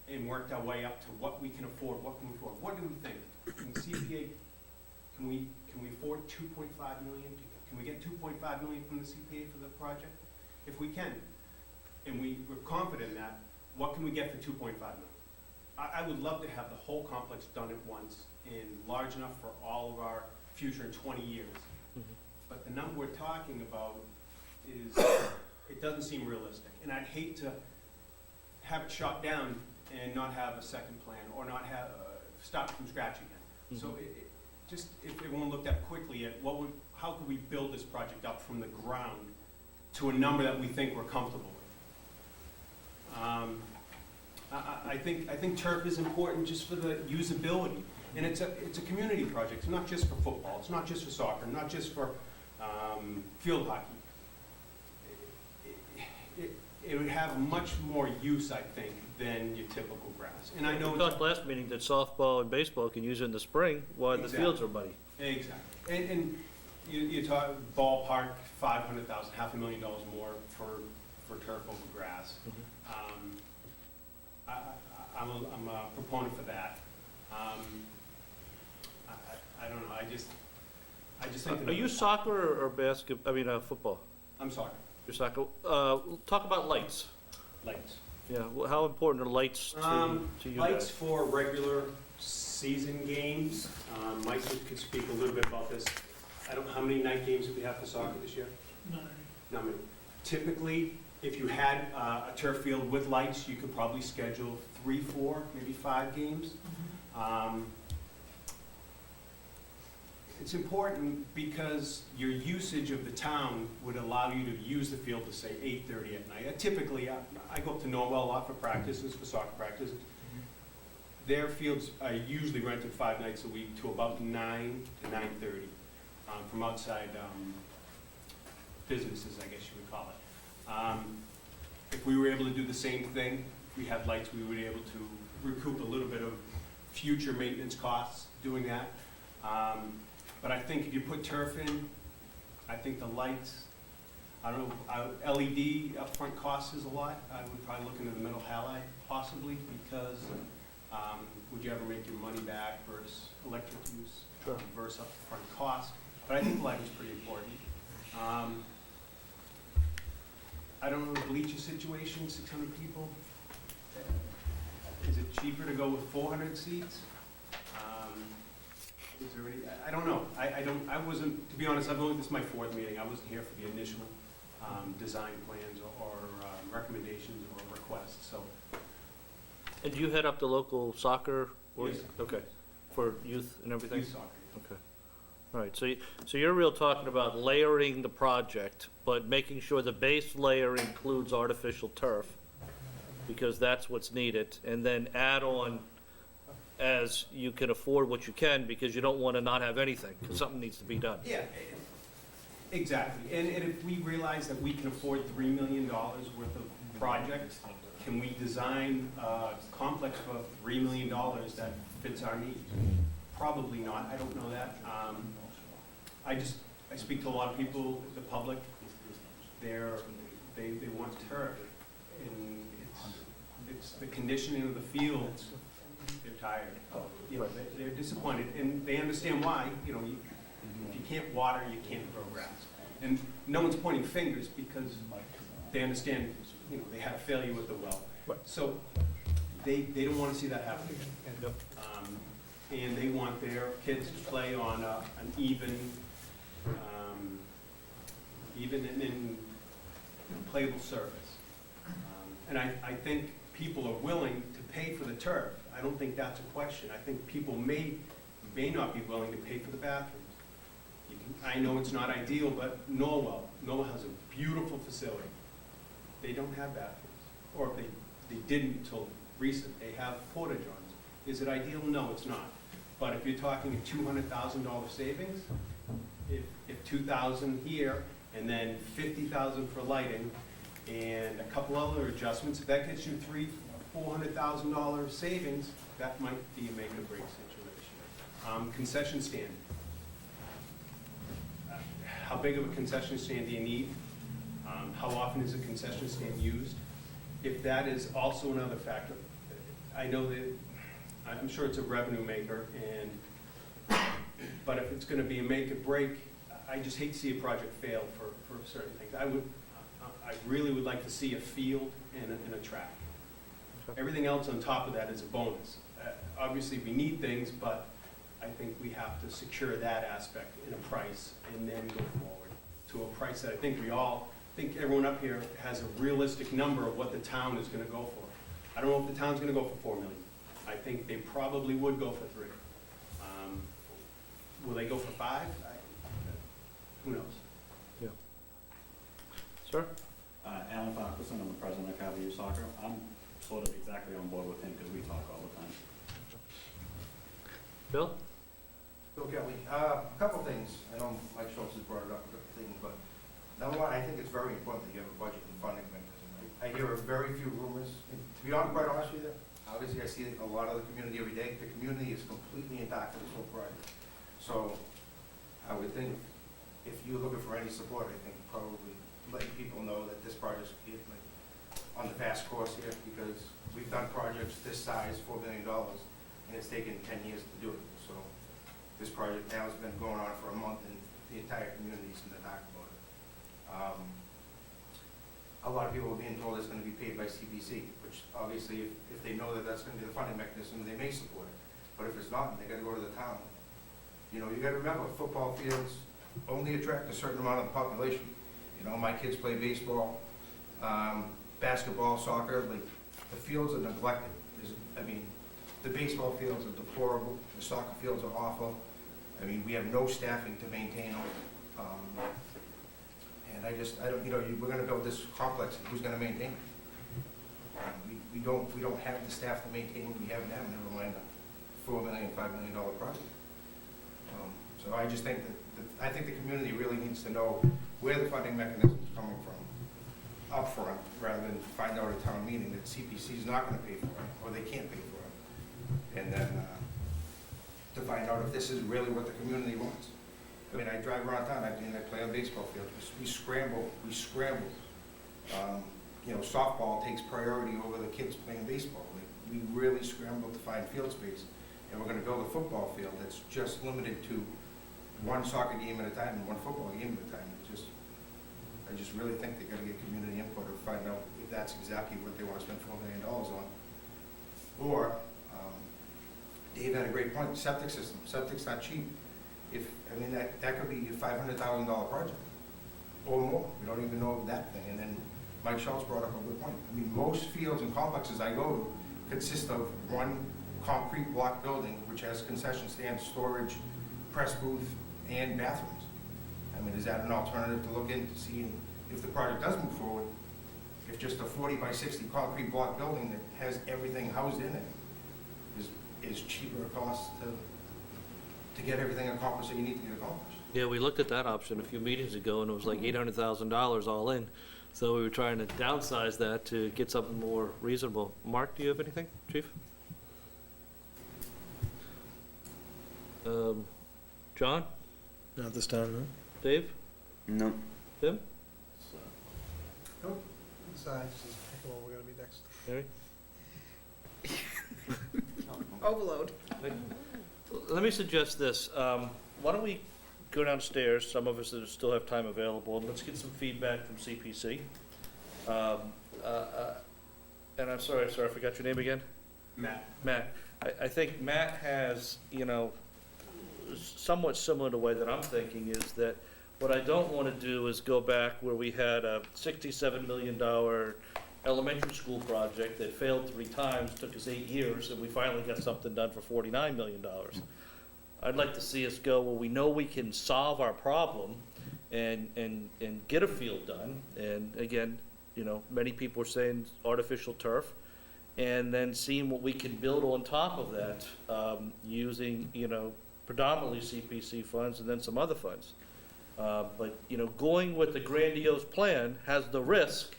and worked our way up to what we can afford, what do we think? Can the CPA, can we afford 2.5 million? Can we get 2.5 million from the CPA for the project? If we can, and we're confident in that, what can we get for 2.5 million? I would love to have the whole complex done at once and large enough for all of our future in 20 years. But the number we're talking about is, it doesn't seem realistic. And I'd hate to have it shot down and not have a second plan, or not have, start from scratch again. So just, if everyone looked at quickly at how could we build this project up from the ground to a number that we think we're comfortable with? I think turf is important just for the usability. And it's a community project. It's not just for football. It's not just for soccer. Not just for field hockey. it would have much more use, I think, than your typical grass. And I know. We talked last meeting that softball and baseball can use it in the spring while the fields are muddy. Exactly. And you talk ballpark, 500,000, $500,000 more for turf over grass. I'm a proponent for that. I don't know, I just think that. Are you soccer or football? I'm sorry, You're soccer. Talk about lights. lights. Yeah, how important are lights to you Lights guys? for regular season games. Mike could speak a little bit about this. How many night games do we have for soccer this year? No, I mean, typically, if you had a turf field with lights, you could probably schedule 3, 4, maybe 5 games. It's important because your usage of the town would allow you to use the field to say 8:30 at night. Typically, I go up to Norwell a lot for practices, for soccer practices. Their fields are usually rented 5 nights a week to about 9 to 9:30 from outside businesses, I guess you would call it. If we were able to do the same thing, if we had lights, we would be able to recoup a little bit of future maintenance costs doing that. But I think if you put turf in, I think the lights, I don't know, LED upfront cost is a lot. I would probably look into the middle halide possibly, because would you ever make your money back versus electric use versus upfront cost? But I think lighting is pretty important. I don't know the bleacher situation, 600 people. Is it cheaper to go with 400 seats? Is there any, I don't know. I wasn't, to be honest, this is my 4th meeting. I wasn't here for the initial design plans or recommendations or requests, so. And do you head up the local soccer? Yes. Okay, for youth and everything? Youth soccer. Okay. All right, so you're real talking about layering the project, but making sure the base layer includes artificial turf, because that's what's needed, and then add on as you can afford what you can, because you don't want to not have anything, because something needs to be done. Yeah, exactly. And if we realize that we can afford $3 million worth of projects, can we design a complex for $3 million that fits our needs? Probably not. I don't know that. I speak to a lot of people, the public. They want turf, and it's the conditioning of the fields. They're tired. You know, they're disappointed, and they understand why. You know, if you can't water, you can't grow grass. And no one's pointing fingers, because they understand. You know, they had a failure with the well, so they don't want to see that happen again. And they want their kids to play on an even and playable surface. And I think people are willing to pay for the turf. I don't think that's a question. I think people may not be willing to pay for the bathrooms. I know it's not ideal, but Norwell has a beautiful facility. They don't have bathrooms, or they didn't until recent. They have porta-johns. Is it ideal? No, it's not. But if you're talking a $200,000 savings, if $2,000 here and then $50,000 for lighting and a couple other adjustments, if that gets you $300,000-$400,000 savings, that might be a make or break situation. Concession stand. How big of a concession stand do you need? How often is a concession stand used? If that is also another factor, I know that, I'm sure it's a revenue maker, but if it's gonna be a make or break, I just hate to see a project fail for certain things. I really would like to see a field and a track. Everything else on top of that is a bonus. Obviously, we need things, but I think we have to secure that aspect in a price and then go forward to a price that I think everyone up here has a realistic number of what the town is gonna go for. I don't know if the town's gonna go for $4 million. I think they probably would go for $3 million. Will they go for $5 million? Who knows? Yeah. Sir? Alan Farquharson, I'm the president of Cavalier Soccer. I'm sort of exactly on board with him, because we talk all the time. Bill? Bill Kelly, a couple things. I know Mike Schultz has brought it up, a couple things, but number one, I think it's very important that you have a budget and funding mechanism. I I hear very few rumors. And to be honest, quite honest with you, obviously I see a lot of the community every day. The community is completely intact with this whole project. So I would think if you're looking for any support, I think probably letting people know that this project's like on the fast course here, because we've done projects this size, $4 million, and it's taken 10 years to do it. So this project now has been going on for a month, and the entire community's in the dark about it. A lot of people are being told it's gonna be paid by CPC, which obviously, if they know that that's gonna be the funding mechanism, they may support it. But if it's not, and they gotta go to the town, you know, you gotta remember, football fields only attract a certain amount of the population. You know, my kids play baseball, basketball, soccer, like, the fields are neglected. I mean, the baseball fields are deplorable, the soccer fields are awful. I mean, we have no staffing to maintain them. And I don't, you know, we're gonna build this complex, who's gonna maintain it? We don't have the staff to maintain what we have now, never mind a $4 million, $5 million project. So I just think I think the community really needs to know where the funding mechanism is coming from upfront, rather than find out at town meeting that CPC is not gonna pay for it, or they can't pay for it. And then, to find out if this is really what the community wants. I mean, I drive around town, I play on baseball fields, we scramble. You know, softball takes priority over the kids playing baseball. We really scramble to find field space, and we're gonna build a football field that's just limited to one soccer game at a time and one football game at a time. I just really think they gotta get community input or find out if that's exactly what they wanna spend $4 million on. Or, Dave had a great point, septic system. Septic's not cheap. I mean, that could be a $500,000 project or more. We don't even know that thing. And then Mike Schultz brought up a good point. I mean, most fields and complexes I go to consist of one concrete block building, which has concession stands, storage, press booth, and bathrooms. I mean, is that an alternative to look into, see if the project does move forward, if just a 40 by 60 concrete block building that has everything housed in it is cheaper cost to get everything accomplished that you need to get accomplished. Yeah, we looked at that option a few meetings ago, and it was like $800,000 all in. So we were trying to downsize that to get something more reasonable. Mark, do you have anything, Chief? John? Not this time, no. Dave? No. Tim? Nope. Besides, just pick one we're gonna be next. Mary? Overload. Let me suggest this. Why don't we go downstairs, some of us that still have time available, and let's get some feedback from CPC. And I'm sorry, I forgot your name again? Matt. Matt. I think Matt has, you know, somewhat similar to the way that I'm thinking, is that what I don't want to do is go back where we had a $67 million elementary school project that failed 3 times, took us 8 years, and we finally got something done for $49 million. I'd like to see us go where we know we can solve our problem and get a field done. And again, you know, many people are saying artificial turf, and then seeing what we can build on top of that, using, you know, predominantly CPC funds and then some other funds. But, you know, going with the grandiose plan has the risk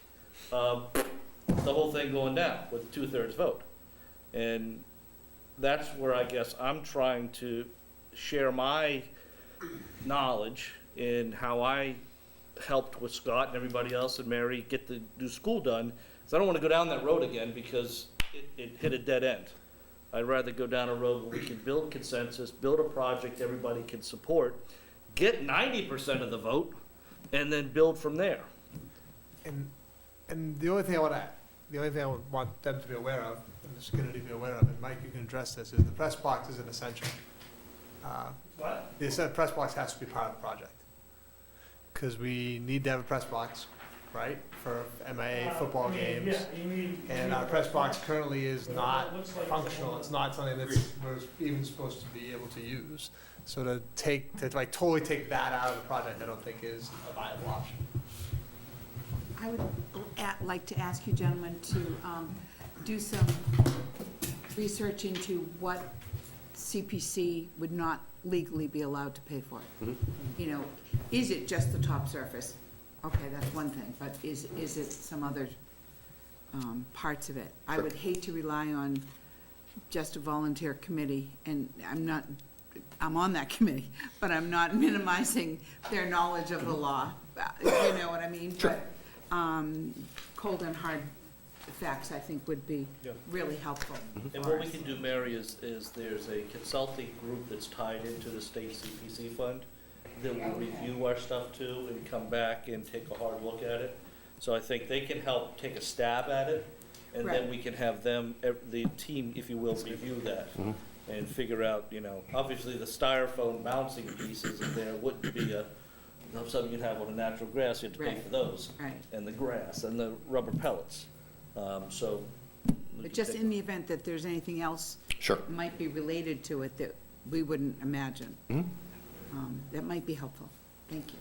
of the whole thing going down with a 2/3 vote. And that's where I guess I'm trying to share my knowledge in how I helped with Scott and everybody else and Mary get the new school done. So I don't want to go down that road again because it hit a dead end. I'd rather go down a road where we can build consensus, build a project everybody can support, get 90% of the vote, and then build from there. And the only thing I want them to be aware of, and this community to be aware of, and Mike, you can address this, is the press box is an essential. What? The press box has to be part of the project. Because we need to have a press box, right, for MIA football games. And our press box currently is not functional, it's not something that's, we're even supposed to be able to use. So to totally take that out of the project, I don't think is a viable option. I would like to ask you gentlemen to do some research into what CPC would not legally be allowed to pay for it. You know, is it just the top surface? Okay, that's one thing, but is it some other parts of it. I would hate to rely on just a volunteer committee, and I'm on that committee, but I'm not minimizing their knowledge of the law. You know what I mean? Sure. But cold and hard facts, I think, would be Yeah. really helpful. And for what we us. can do, Mary, is there's a consulting group that's tied into the state CPC fund that will review our stuff too and come back and take a hard look at it. So I think they can help take a stab at it, and then Right. we can have them, the team, if you will, review that and figure out, obviously the styrofoam bouncing pieces in there wouldn't be something you'd have on a natural grass, you have to pay Right. for those. Right. And the grass and the rubber pellets. So. we But can just take- in the event that there's anything else Sure. might be related to it that we wouldn't imagine. That might be helpful. Thank you.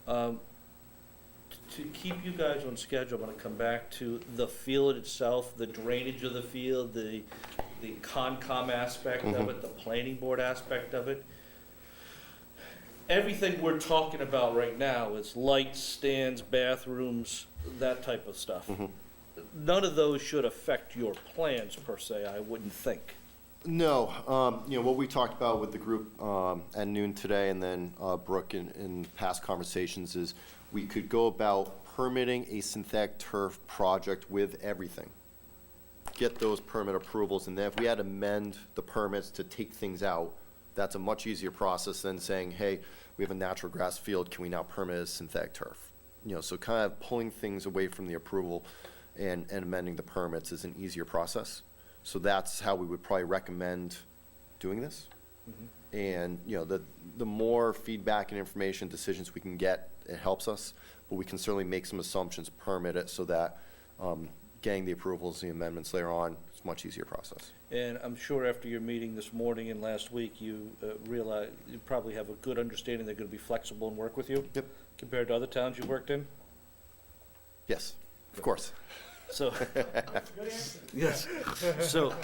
To keep you guys on schedule, I'm gonna come back to the field itself, the drainage of the field, the Concom aspect of it, the planning board aspect of it. Everything we're talking about right now is lights, stands, bathrooms, that type of stuff. None of those should affect your plans per se, I wouldn't think. No, what we talked about with the group at noon today, and then Brooke in past conversations, is we could go about permitting a synthetic turf project with everything. Get those permit approvals, and then if we had to amend the permits to take things out, that's a much easier process than saying, hey, we have a natural grass field, can we now permit as synthetic turf? So kind of pulling things away from the approval and amending the permits is an easier process. So that's how we would probably recommend doing this. And, the more feedback and information, decisions we can get, it helps us, but we can certainly make some assumptions, permit it, so that getting the approvals, the amendments later on, is a much easier process. And I'm sure after your meeting this morning and last week, you realize, you probably have a good understanding they're gonna be flexible and work with you? Yep. Compared to other towns you've worked in? Yes, of course. So, yes, so,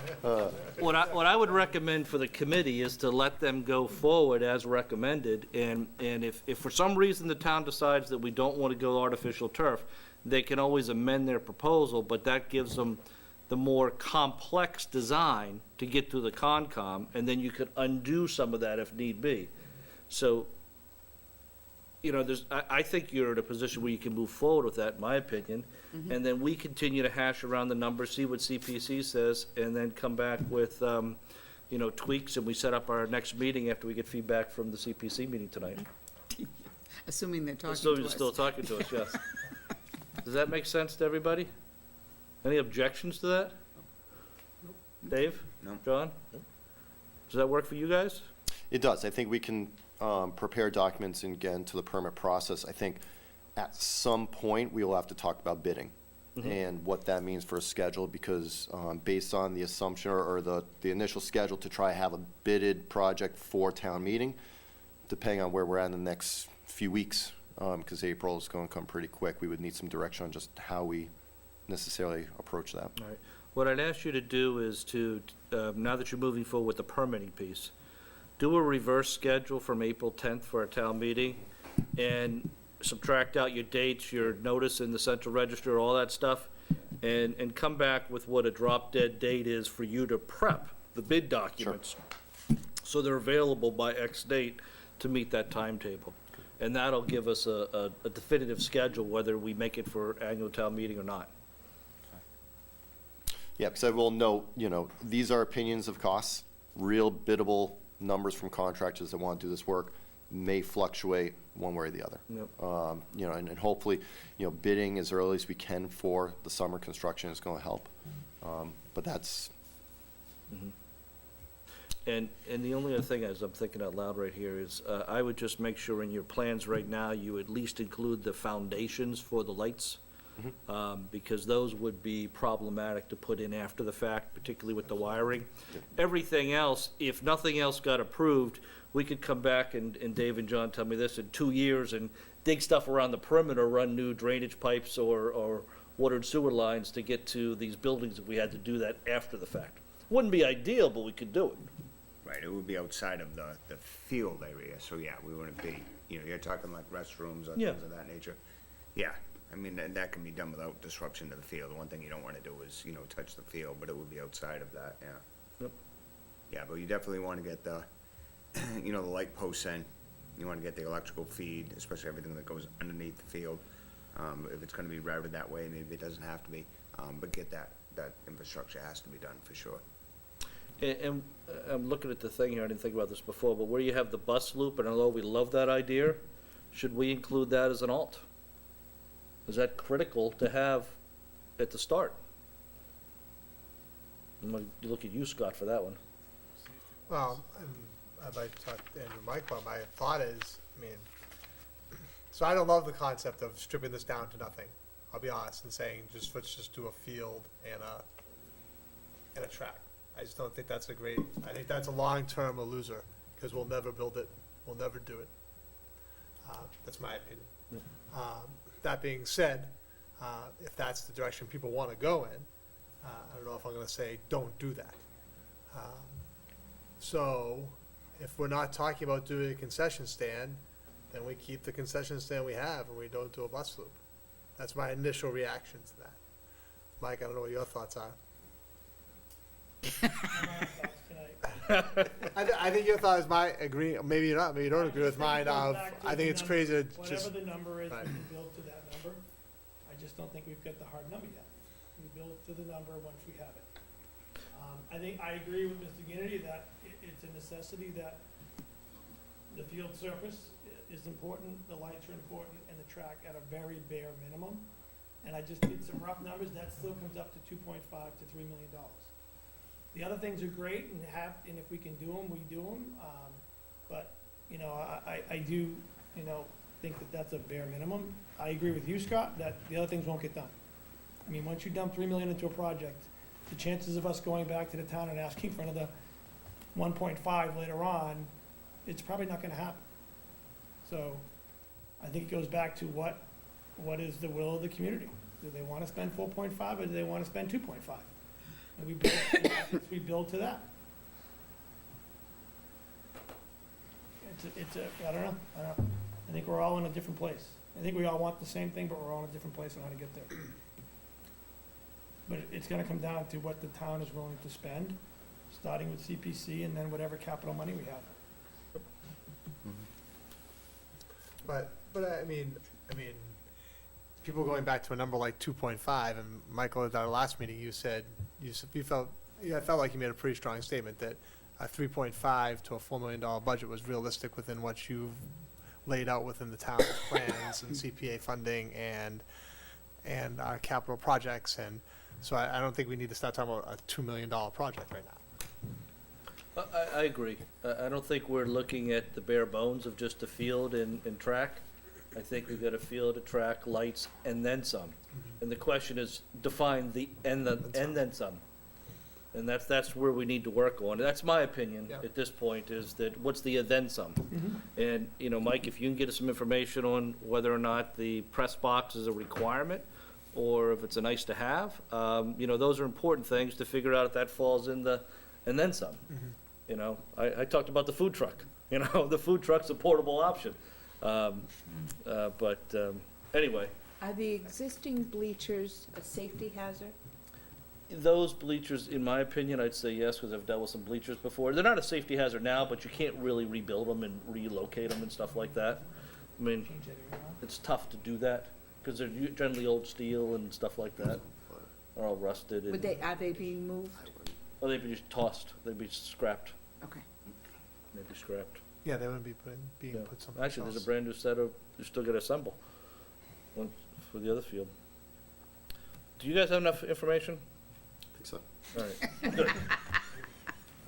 what I would recommend for the committee is to let them go forward as recommended, and if for some reason the town decides that we don't want to go artificial turf, they can always amend their proposal, but that gives them the more complex design to get through the Concom, and then you could undo some of that if need be. So, I think you're in a position where you can move forward with that, in my opinion. And then we continue to hash around the numbers, see what CPC says, and then come back with, tweaks, and we set up our next meeting after we get feedback from the CPC meeting tonight. Assuming they're talking So to you're us. still talking to us, yes. Does that make sense to everybody? Any objections to that? Dave? No. John? Does that work for you guys? It does. I think we can prepare documents and get into the permit process. I think at some point, we will have to talk about bidding and what that means for a schedule, because based on the assumption or the initial schedule to try to have a bidded project for town meeting, depending on where we're at in the next few weeks, because April is going to come pretty quick, we would need some direction on just how we necessarily approach that. All right. What I'd ask you to do is to, now that you're moving forward with the permitting piece, do a reverse schedule from April 10th for our town meeting, and subtract out your dates, your notice in the central register, all that stuff, and come back with what a drop-dead date is for you to prep the bid documents. So they're available by X date to meet that timetable. And that'll give us a definitive schedule whether we make it for annual town meeting or not. Yeah, because I will note, these are opinions of costs. Real biddable numbers from contractors that want to do this work may fluctuate one way or the other. Yep. And hopefully, bidding as early as we can for the summer construction is going to help. But that's, And the only other thing, as I'm thinking out loud right here, is I would just make sure in your plans right now, you at least include the foundations for the lights, because those would be problematic to put in after the fact, particularly with the wiring. Everything else, if nothing else got approved, we could come back, and Dave and John tell me this, in 2 years, and dig stuff around the perimeter, run new drainage pipes or water and sewer lines to get to these buildings if we had to do that after the fact. Wouldn't be ideal, but we could do it. Right, it would be outside of the field area, so yeah, we wouldn't be, you're talking like restrooms or Yeah. things of that nature. Yeah, I mean, and that can be done without disruption to the field. The one thing you don't wanna do is, touch the field, but it would be outside of that, yeah. Yep. Yeah, but you definitely wanna get the, the light posts in. You wanna get the electrical feed, especially everything that goes underneath the field. If it's gonna be routed that way, maybe it doesn't have to be, but get that infrastructure has to be done for sure. And I'm looking at the thing here, I didn't think about this before, but where you have the bus loop, and although we love that idea, should we include that as an alt? Is that critical to have at the start? I'm gonna look at you, Scott, for that one. Well, I'd like to talk to Andrew Michael. My thought is, so I don't love the concept of stripping this down to nothing. I'll be honest and saying, let's just do a field and a track. I just don't think that's I think that's a long-term a loser, because we'll never build it, we'll never do it. That's my opinion. That being said, if that's the direction people want to go in, I don't know if I'm going to say, don't do that. So, if we're not talking about doing a concession stand, then we keep the concession stand we have and we don't do a bus loop. That's my initial reaction to that. Mike, I don't know what your thoughts are. I think your thought is maybe you're not, maybe you don't agree with mine of, I think it's crazy to just. Whatever the number is, we Right. can build to that number. I just don't think we've got the hard number yet. We build to the number once we have it. I think, I agree with Mr. Kennedy that it's a necessity that the field surface is important, the lights are important, and the track at a very bare minimum. And I just did some rough numbers, that still comes up to $2.5 to $3 million. The other things are great and if we can do them, we do them. But, I do, think that that's a bare minimum. I agree with you, Scott, that the other things won't get done. I mean, once you dump $3 million into a project, the chances of us going back to the town and asking for another 1.5 later on, it's probably not gonna happen. So, I think it goes back to what is the will of the community? Do they wanna spend 4.5 or do they wanna spend 2.5? And we build to that. I don't know. I think we're all in a different place. I think we all want the same thing, but we're all in a different place on how to get there. But it's gonna come down to what the town is willing to spend, starting with CPC and then whatever capital money we have. But I mean, people going back to a number like 2.5, and Michael, at our last meeting, you said, I felt like you made a pretty strong statement that a 3.5 to a $4 million budget was realistic within what you've laid out within the town's plans and CPA funding and our capital projects, and so I don't think we need to start talking about a $2 million project right now. I agree. I don't think we're looking at the bare bones of just a field and track. I think we've got a field, a track, lights, and then some. And the question is, define the and then some. And that's where we need to work on. That's my opinion Yeah. at this point, is that what's the then some? And, Mike, if you can get us some information on whether or not the press box is a requirement, or if it's a nice to have, those are important things to figure out if that falls in the and then some. I talked about the food truck. The food truck's a portable option. Anyway, Are the existing bleachers a safety hazard? those bleachers, in my opinion, I'd say yes, because I've dealt with some bleachers before. They're not a safety hazard now, but you can't really rebuild them and relocate them and stuff like that. I mean, Change that around. it's tough to do that, because they're generally old steel and stuff like that. They're all rusted and, Are they being moved? or they'd be just tossed, they'd be scrapped, Okay. they'd be scrapped. Yeah, they wouldn't be being Yeah. put someplace else. Actually, there's a brand new set of, you still gotta assemble, one for the other field. Do you guys have enough information? I think so. All right, good.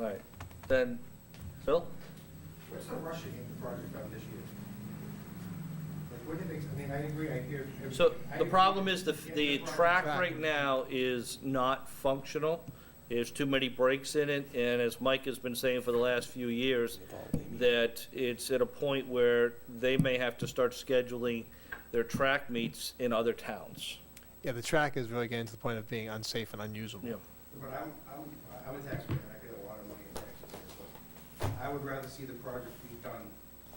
All right, then, Phil? What's the rush to get the project done this year? Like, what do you think, I agree, I hear. So I the agree problem with is getting the project track done. right now is not functional. There's too many breaks in it, and as Mike has been saying for the last few years, that it's at a point where they may have to start scheduling their track meets in other towns. Yeah, the track is really getting to the point of being unsafe and unusable. Yeah. But I'm a taxpayer, and I pay a lot of money in taxes, but I would rather see the project be done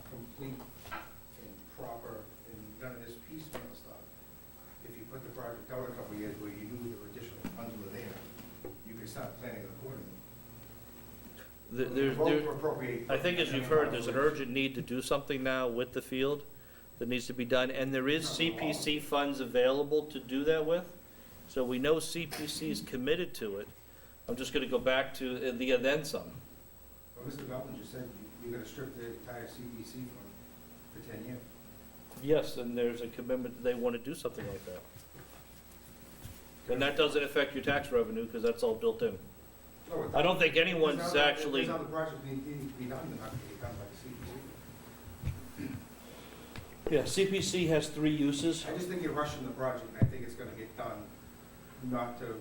complete and proper, and none of this piecemeal stuff. if you put the project out a couple of years where you knew there were additional funds were there, you could start planning accordingly. Vote to appropriate. I think as you've heard, there's an urgent need to do something now with the field that needs to be done, and there is CPC funds available to do that with. So we know CPC is committed to it. I'm just gonna go back to the then some. Well, Mr. Belvin just said you're gonna strip the entire CPC fund for 10 years. Yes, and there's a commitment that they wanna do something like that. And that doesn't affect your tax revenue, because that's all built in. No, it- I don't think If anyone's there's actually, other projects need to be done, they're not gonna get done by the CPC. yeah, CPC has 3 uses. I just think you're rushing the project, and I think it's gonna get done, not to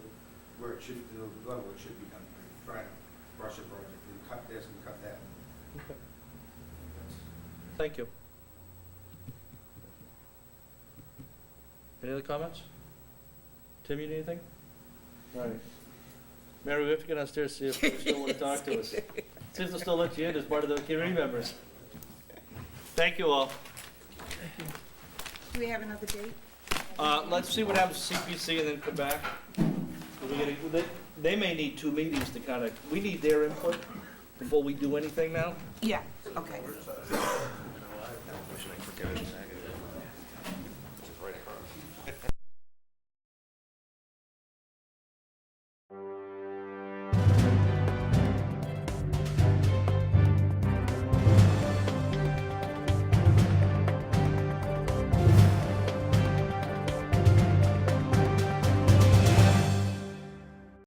where it should, the level it should be done. You're trying to rush a project, and cut this and cut that. Okay. That's- Thank you. Any other comments? Tim, you need anything? All right. Mary, we have to get downstairs, see if they still want to talk to us. See if they'll still let you in as part of the community members. Thank you all. Do we have another date? Let's see what happens to CPC and then come back. They may need 2 meetings to kind of, we need their input before we do anything now. Yeah, okay.